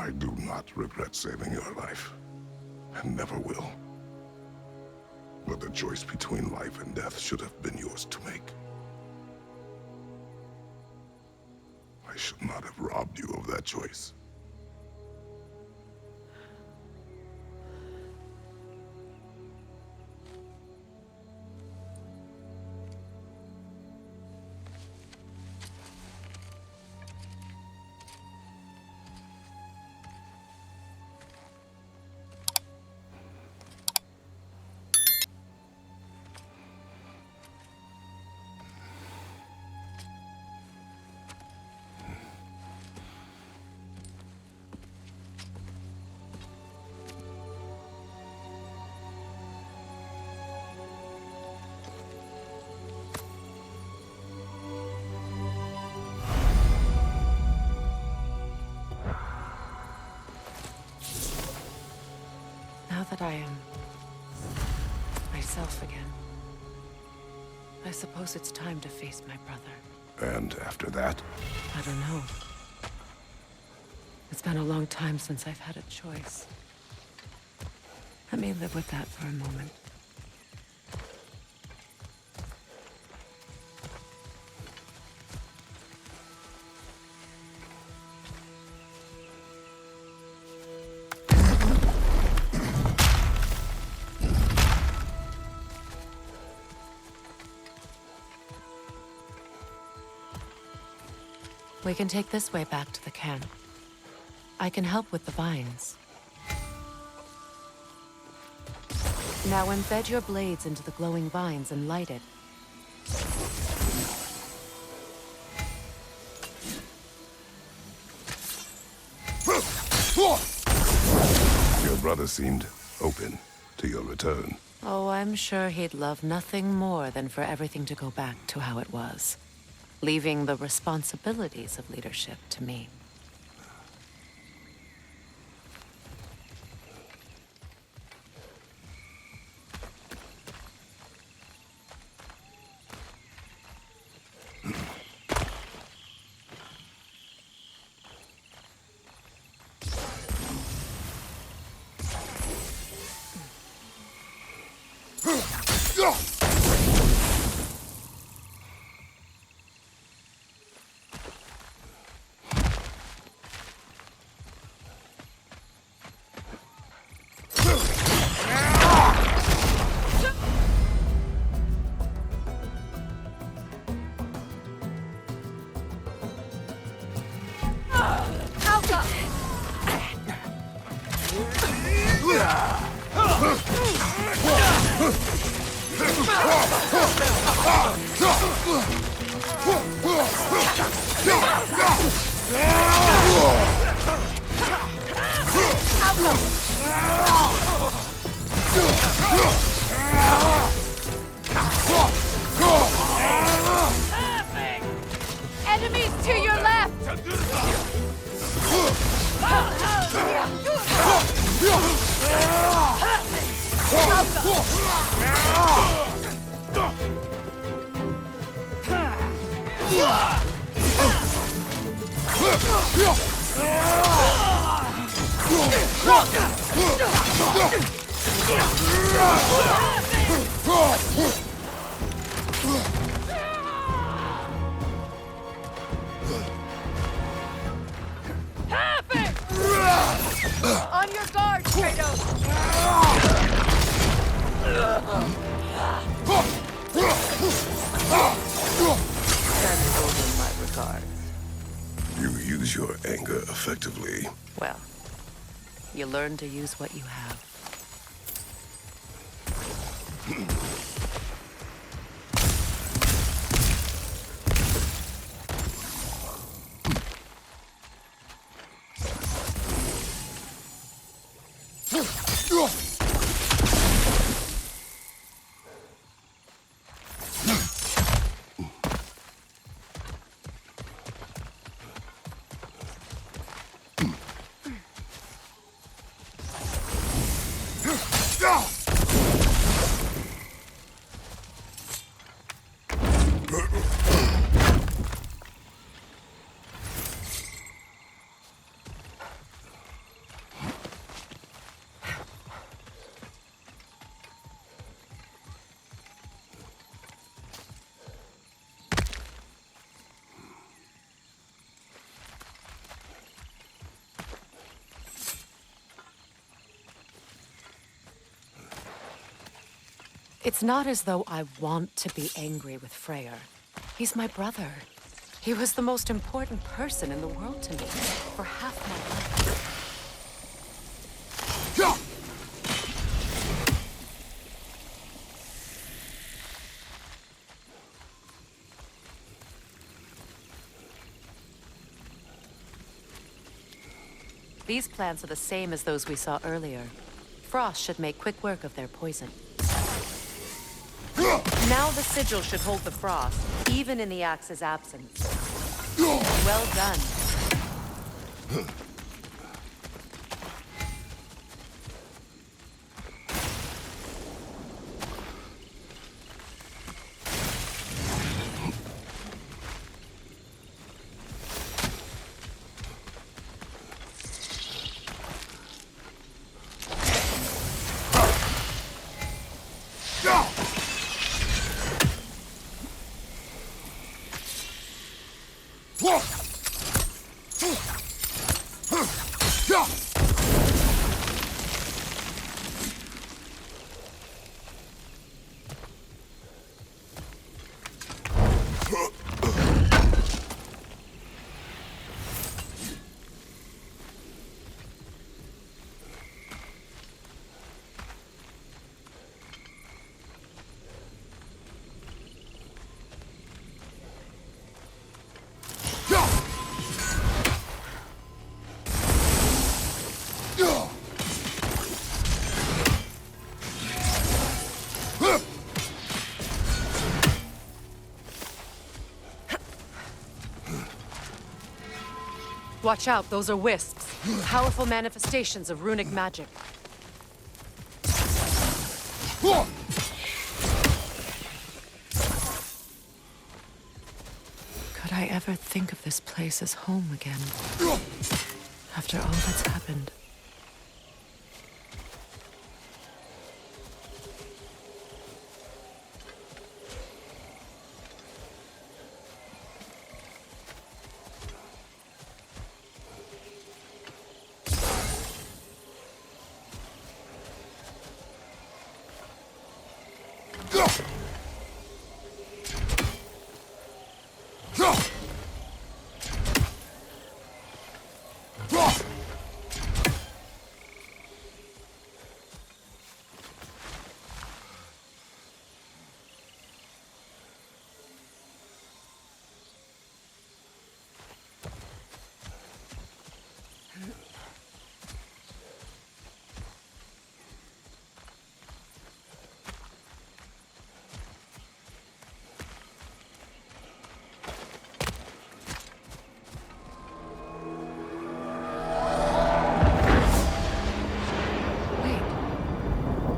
I do not regret saving your life, and never will. But the choice between life and death should have been yours to make. I should not have robbed you of that choice. Now that I am myself again, I suppose it's time to face my brother. And after that? I don't know. It's been a long time since I've had a choice. Let me live with that for a moment. We can take this way back to the camp. I can help with the vines. Now embed your blades into the glowing vines and light it. Your brother seemed open to your return. Oh, I'm sure he'd love nothing more than for everything to go back to how it was, leaving the responsibilities of leadership to me. Enemies to your left! On your guard, Kratos! Send over my regard. You use your anger effectively. Well, you learn to use what you have. It's not as though I want to be angry with Freyr. He's my brother. He was the most important person in the world to me for half my life. These plants are the same as those we saw earlier. Frost should make quick work of their poison. Now the sigil should hold the frost, even in the axe's absence. Well done. Watch out, those are wisps. Powerful manifestations of runic magic. Could I ever think of this place as home again? After all that's happened.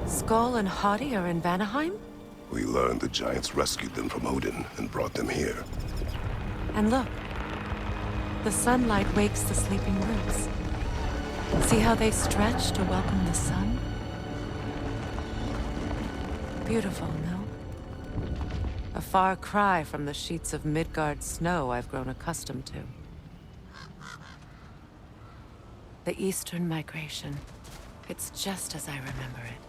Skoll and Hati are in Vanaheim? We learned the giants rescued them from Odin and brought them here. And look. The sunlight wakes the sleeping roots. See how they stretch to welcome the sun? Beautiful, no? A far cry from the sheets of Midgard snow I've grown accustomed to. The Eastern Migration. It's just as I remember it.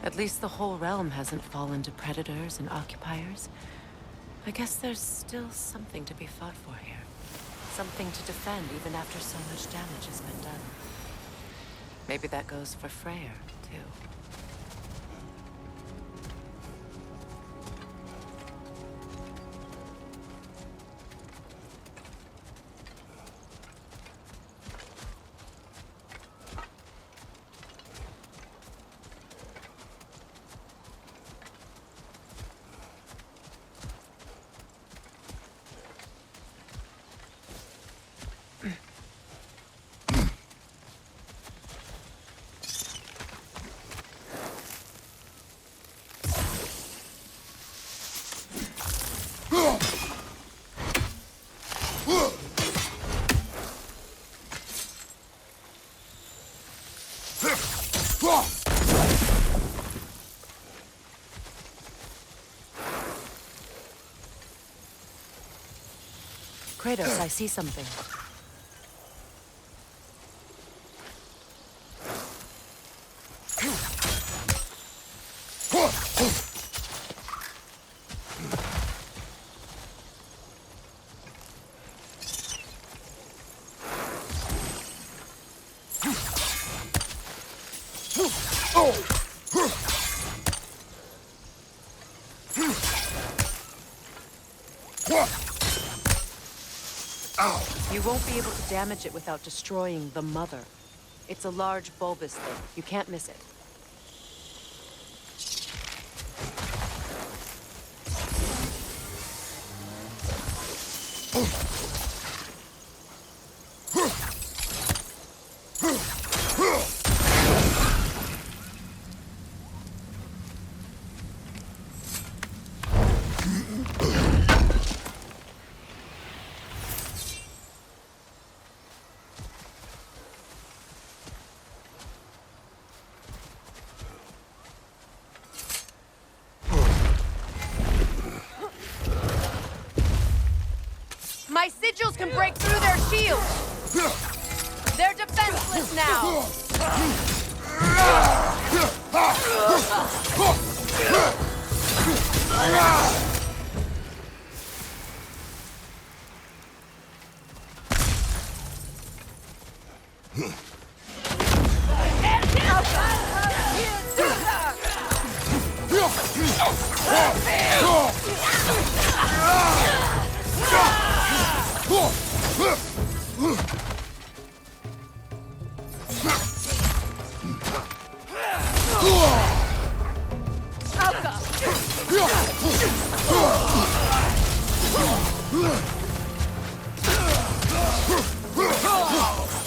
At least the whole realm hasn't fallen to predators and occupiers. I guess there's still something to be fought for here. Something to defend even after so much damage has been done. Maybe that goes for Freyr, too. Kratos, I see something. You won't be able to damage it without destroying the mother. It's a large bulbous thing. You can't miss it. My sigils can break through their shields! They're defenseless now!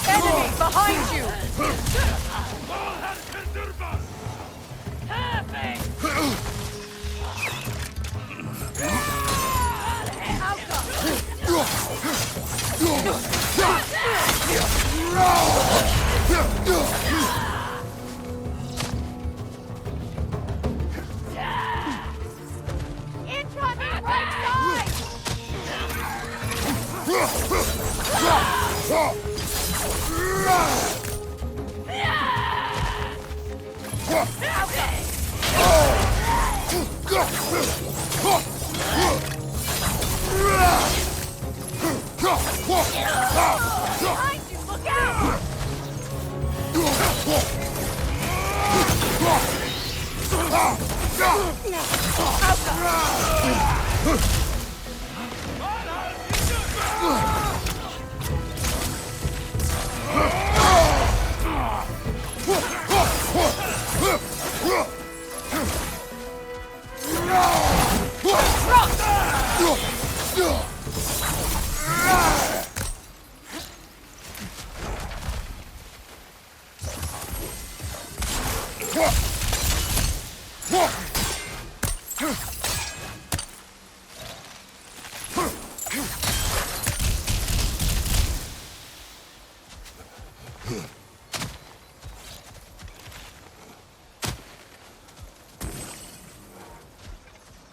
Enemy behind you! Incoming right side! Behind you, look out!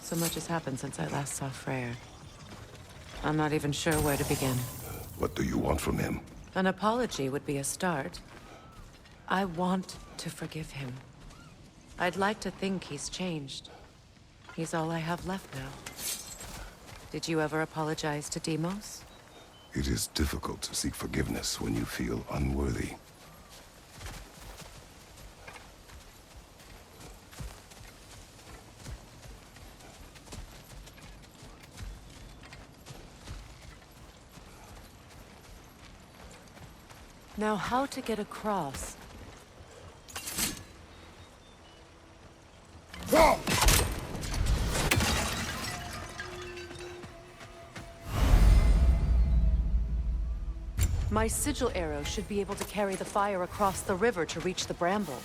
So much has happened since I last saw Freyr. I'm not even sure where to begin. What do you want from him? An apology would be a start. I want to forgive him. I'd like to think he's changed. He's all I have left now. Did you ever apologize to Deimos? It is difficult to seek forgiveness when you feel unworthy. Now, how to get across? My sigil arrow should be able to carry the fire across the river to reach the bramble.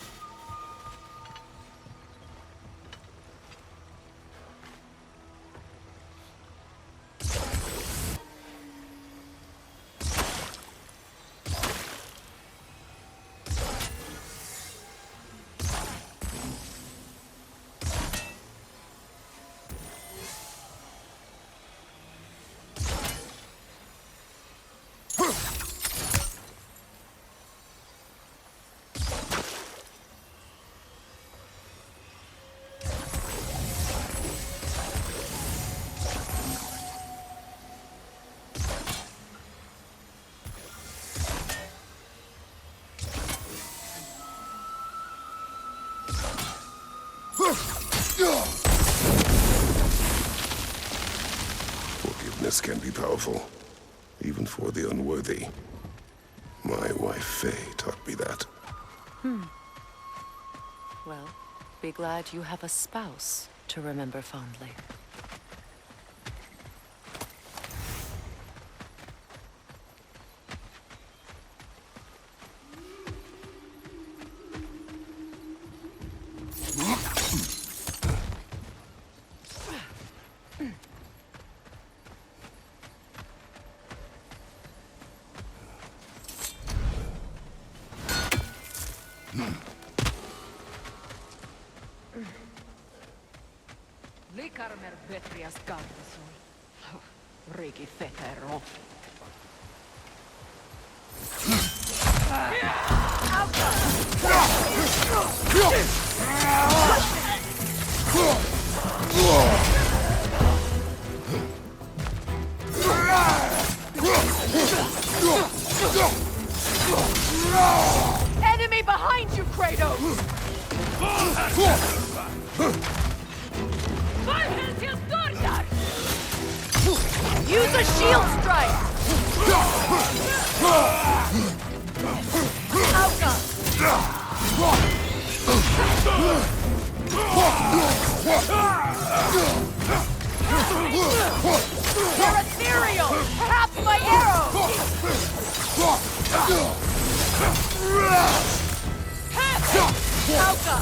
Words can be powerful, even for the unworthy. My wife, Faye, taught me that. Well, be glad you have a spouse to remember fondly. Likarmer Betrias Gardasul. Riki Fetero. Enemy behind you, Kratos! Use a shield strike! Auga! They're ethereal! Perhaps my arrow! Auga!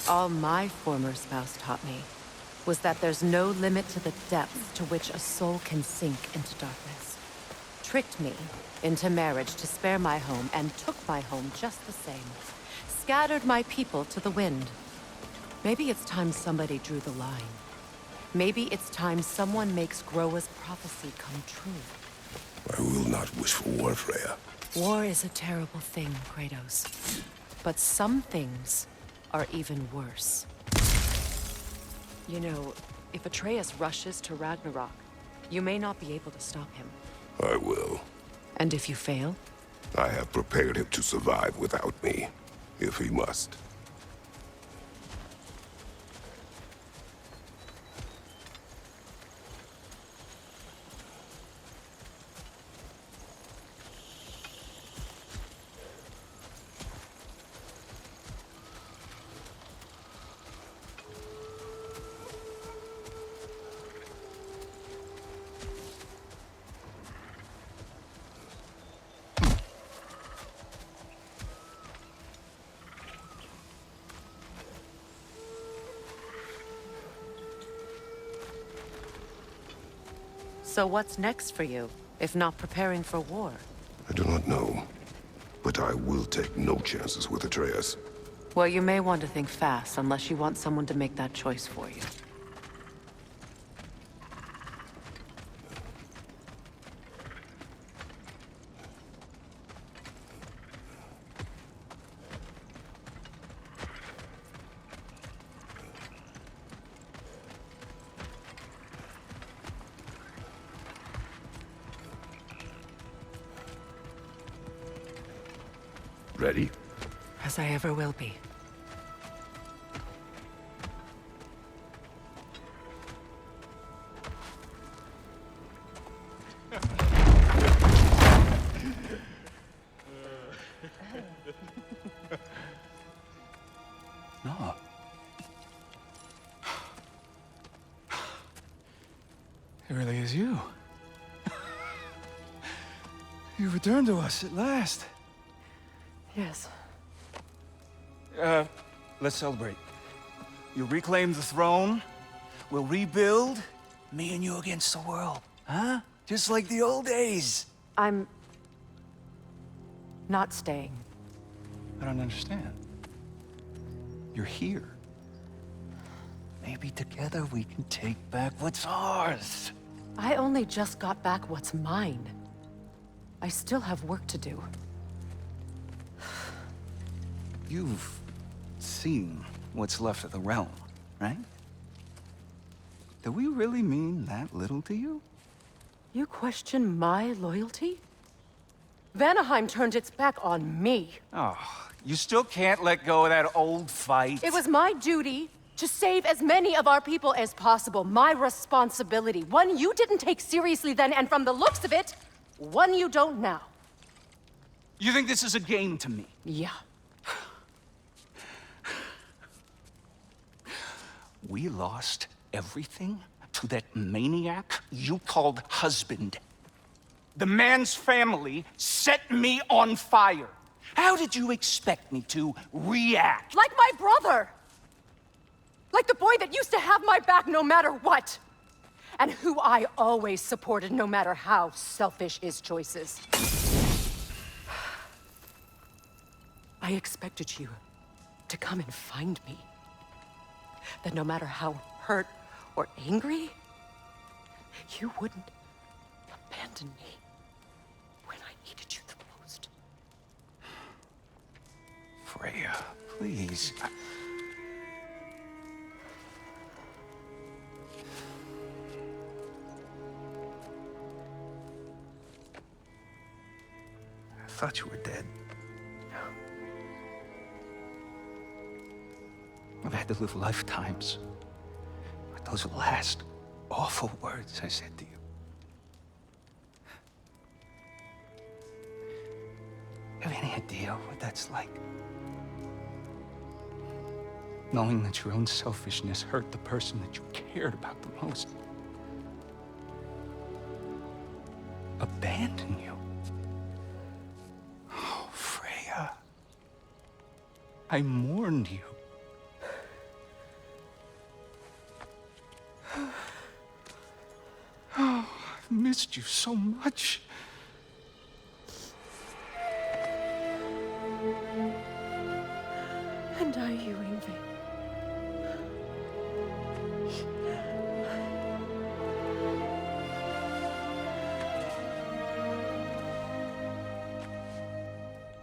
All my former spouse taught me was that there's no limit to the depths to which a soul can sink into darkness. Tricked me into marriage to spare my home and took my home just the same. Scattered my people to the wind. Maybe it's time somebody drew the line. Maybe it's time someone makes Groa's prophecy come true. I will not wish for war, Freya. War is a terrible thing, Kratos. But some things are even worse. You know, if Atreus rushes to Ragnarok, you may not be able to stop him. I will. And if you fail? I have prepared him to survive without me, if he must. So what's next for you, if not preparing for war? I do not know, but I will take no chances with Atreus. Well, you may want to think fast, unless you want someone to make that choice for you. Ready? As I ever will be. No. It really is you. You returned to us at last. Yes. Let's celebrate. You'll reclaim the throne. We'll rebuild. Me and you against the world. Huh? Just like the old days. I'm not staying. I don't understand. You're here. Maybe together we can take back what's ours. I only just got back what's mine. I still have work to do. You've seen what's left of the realm, right? Do we really mean that little to you? You question my loyalty? Vanaheim turned its back on me. Oh, you still can't let go of that old fight. It was my duty to save as many of our people as possible. My responsibility. One you didn't take seriously then, and from the looks of it, one you don't now. You think this is a game to me? Yeah. We lost everything to that maniac you called husband. The man's family set me on fire. How did you expect me to react? Like my brother! Like the boy that used to have my back no matter what! And who I always supported no matter how selfish his choices. I expected you to come and find me. That no matter how hurt or angry, you wouldn't abandon me when I needed you the most. Freya, please. I thought you were dead. I've had to live lifetimes with those last awful words I said to you. Have any idea what that's like? Knowing that your own selfishness hurt the person that you cared about the most. Abandon you. Oh, Freya. I mourned you. Oh, I've missed you so much. And are you, Yngvi?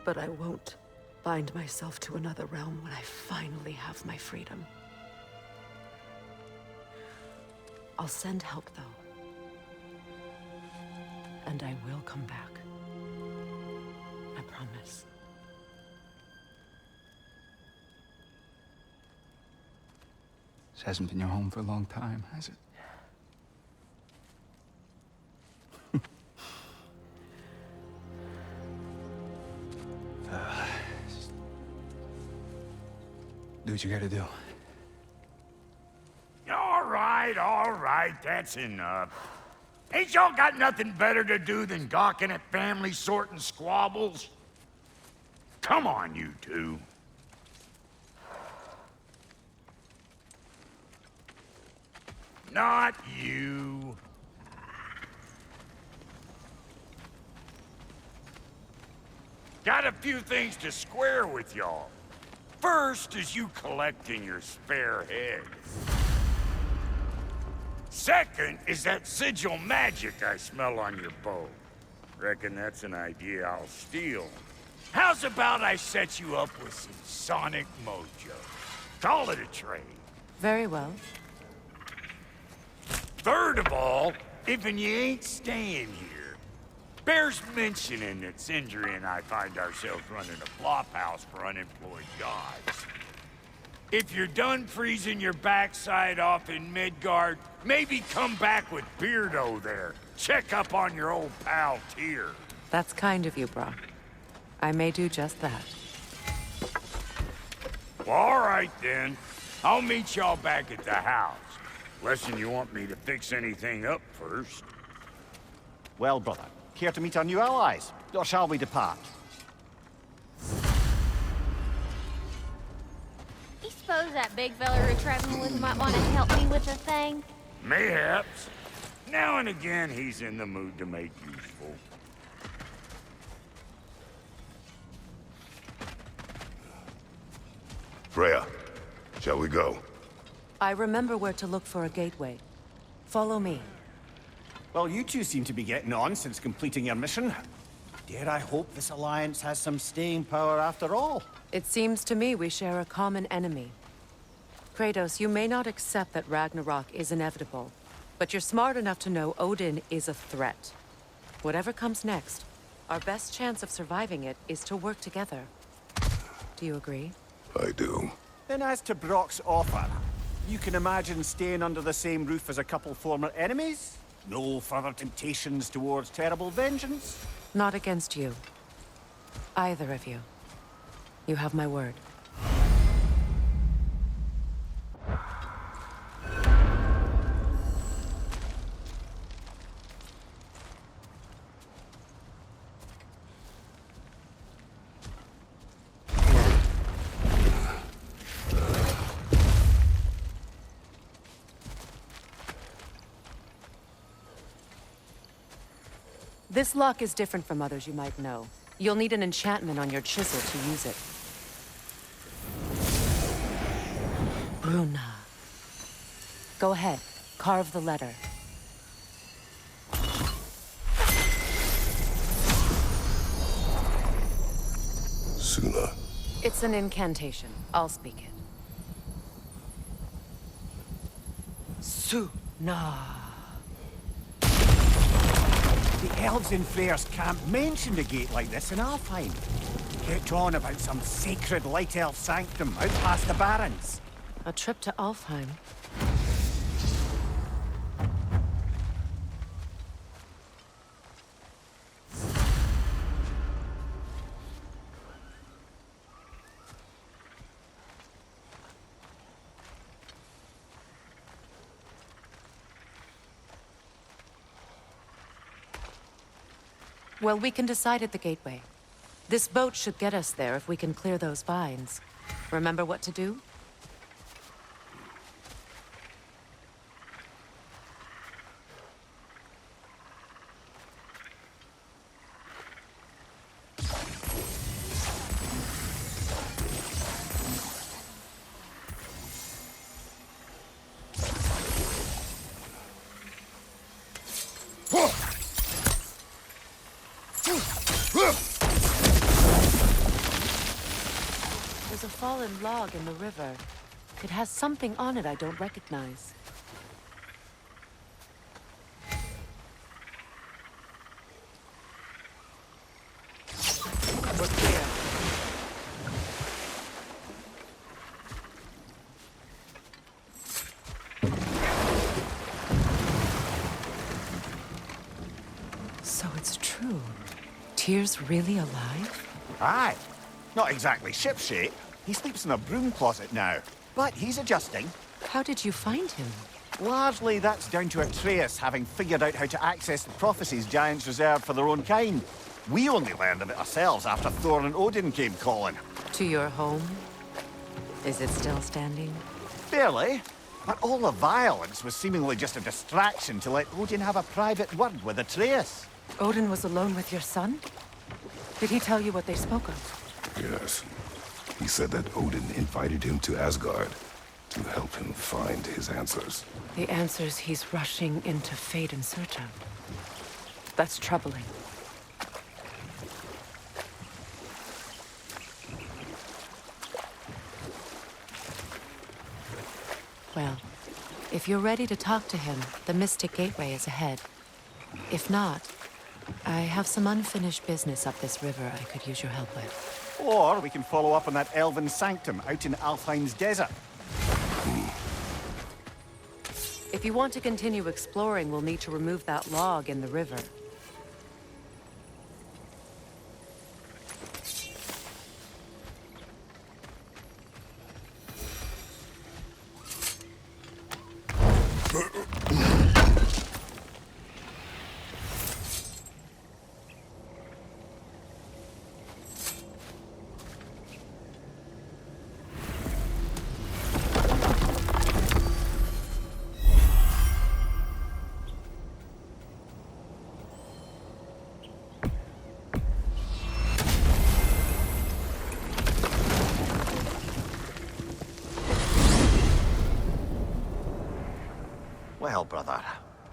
But I won't bind myself to another realm when I finally have my freedom. I'll send help, though. And I will come back. I promise. This hasn't been your home for a long time, has it? Do what you gotta do. All right, that's enough. Ain't y'all got nothing better to do than gawking at family sorting squabbles? Come on, you two. Not you. Got a few things to square with y'all. First is you collecting your spare heads. Second is that sigil magic I smell on your bow. Reckon that's an idea I'll steal. How's about I set you up with some sonic mojo? Call it a trade. Very well. Third of all, if you ain't staying here, bears mentioning that Sindri and I find ourselves running a flop house for unemployed gods. If you're done freezing your backside off in Midgard, maybe come back with Beardo there. Check up on your old pal Tyr. That's kind of you, Brock. I may do just that. Well, all right then. I'll meet y'all back at the house. Unless you want me to fix anything up first. Well, brother, care to meet our new allies? Or shall we depart? He's supposed suppose that big fella we're traveling with might want to help me with a thing. Mayhaps. Now and again, he's in the mood to make useful. Freya, shall we go? I remember where to look for a gateway. Follow me. Well, you two seem to be getting on since completing your mission. Dare I hope this alliance has some staying power after all? It seems to me we share a common enemy. Kratos, you may not accept that Ragnarok is inevitable, but you're smart enough to know Odin is a threat. Whatever comes next, our best chance of surviving it is to work together. Do you agree? I do. Then as to Brock's offer, you can imagine staying under the same roof as a couple former enemies? No further temptations towards terrible vengeance? Not against you. Either of you. You have my word. This lock is different from others you might know. You'll need an enchantment on your chisel to use it. Bruna. Go ahead. Carve the letter. Suna. It's an incantation. I'll speak it. Suna. The elves in Freyr's camp mentioned a gate like this in Alfheim. Kept on about some sacred light elf sanctum out past the Barrens. A trip to Alfheim. Well, we can decide at the gateway. This boat should get us there if we can clear those vines. Remember what to do? There's a fallen log in the river. It has something on it I don't recognize. We're clear. So it's true. Tyr's really alive? Aye. Not exactly shipshape. He sleeps in a broom closet now. But he's adjusting. How did you find him? Largely, that's down to Atreus having figured out how to access the prophecies giants reserved for their own kind. We only learned of it ourselves after Thor and Odin came calling. To your home? Is it still standing? Barely. But all the violence was seemingly just a distraction to let Odin have a private word with Atreus. Odin was alone with your son? Did he tell you what they spoke of? Yes. He said that Odin invited him to Asgard to help him find his answers. The answers he's rushing into fate in search of. That's troubling. Well, if you're ready to talk to him, the Mystic Gateway is ahead. If not, I have some unfinished business up this river I could use your help with. Or we can follow up on that elven sanctum out in Alfheim's desert. If you want to continue exploring, we'll need to remove that log in the river. Well, brother,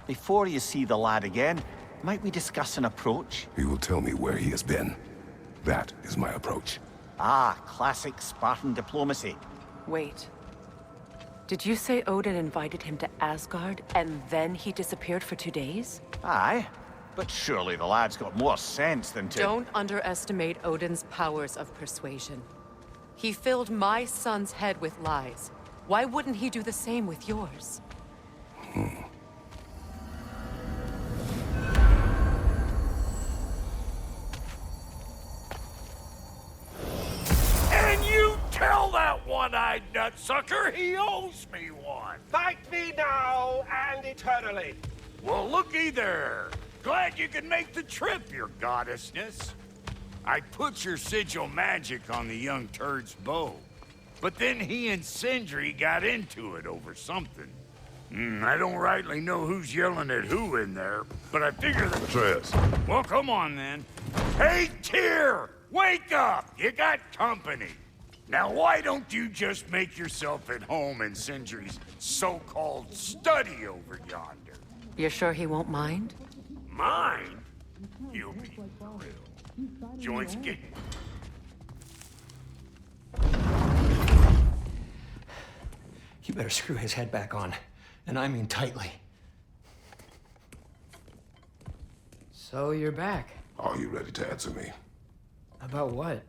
before you see the lad again, might we discuss an approach? He will tell me where he has been. That is my approach. Ah, classic Spartan diplomacy. Wait. Did you say Odin invited him to Asgard, and then he disappeared for 2 days? Aye, but surely the lad's got more sense than to... Don't underestimate Odin's powers of persuasion. He filled my son's head with lies. Why wouldn't he do the same with yours? And you tell that one-eyed nutsucker he owes me one. Fight me now and eternally. Well, looky there. Glad you could make the trip, your goddessness. I put your sigil magic on the young turd's bow. But then he and Sindri got into it over something. I don't rightly know who's yelling at who in there, but I figure that... Atreus. Well, come on then. Hey, Tyr! Wake up! You got company. Now, why don't you just make yourself at home in Sindri's so-called study over yonder? You're sure he won't mind? Mine? You'll be for real. Joints get... You better screw his head back on. And I mean tightly. So you're back. Are you ready to answer me? About what?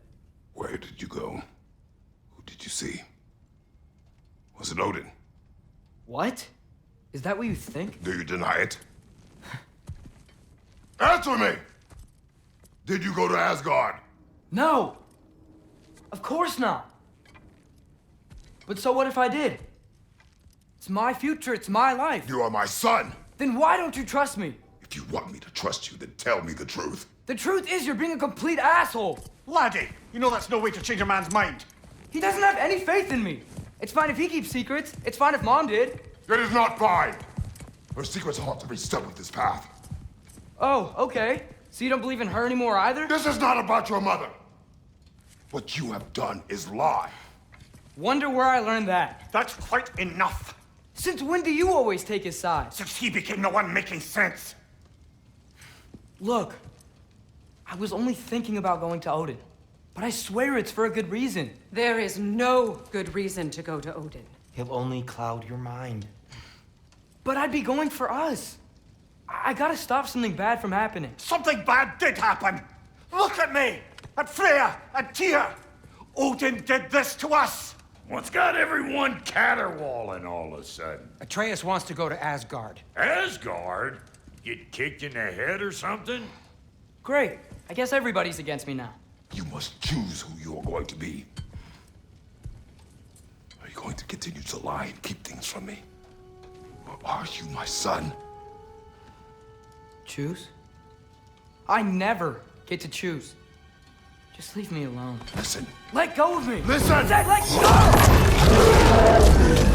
Where did you go? Who did you see? Was it Odin? What? Is that what you think? Do you deny it? Answer me! Did you go to Asgard? No! Of course not! But so what if I did? It's my future, it's my life. You are my son! Then why don't you trust me? If you want me to trust you, then tell me the truth. The truth is you're being a complete asshole! Laddie, you know that's no way to change a man's mind. He doesn't have any faith in me. It's fine if he keeps secrets. It's fine if Mom did. It is not fine! Her secrets ought to be stuck with this path. Oh, okay. So you don't believe in her anymore either? This is not about your mother! What you have done is lie. Wonder where I learned that. That's quite enough. Since when do you always take his side? Since he became the one making sense. Look, I was only thinking about going to Odin. But I swear it's for a good reason. There is no good reason to go to Odin. He'll only cloud your mind. But I'd be going for us. I gotta stop something bad from happening. Something bad did happen. Look at me, at Freya, and Tyr. Odin did this to us. What's got everyone caterwauling all of a sudden? Atreus wants to go to Asgard. Asgard? Get kicked in the head or something? Great. I guess everybody's against me now. You must choose who you are going to be. Are you going to continue to lie and keep things from me? Or are you my son? Choose? I never get to choose. Just leave me alone. Listen. Let go of me! Listen! Let go!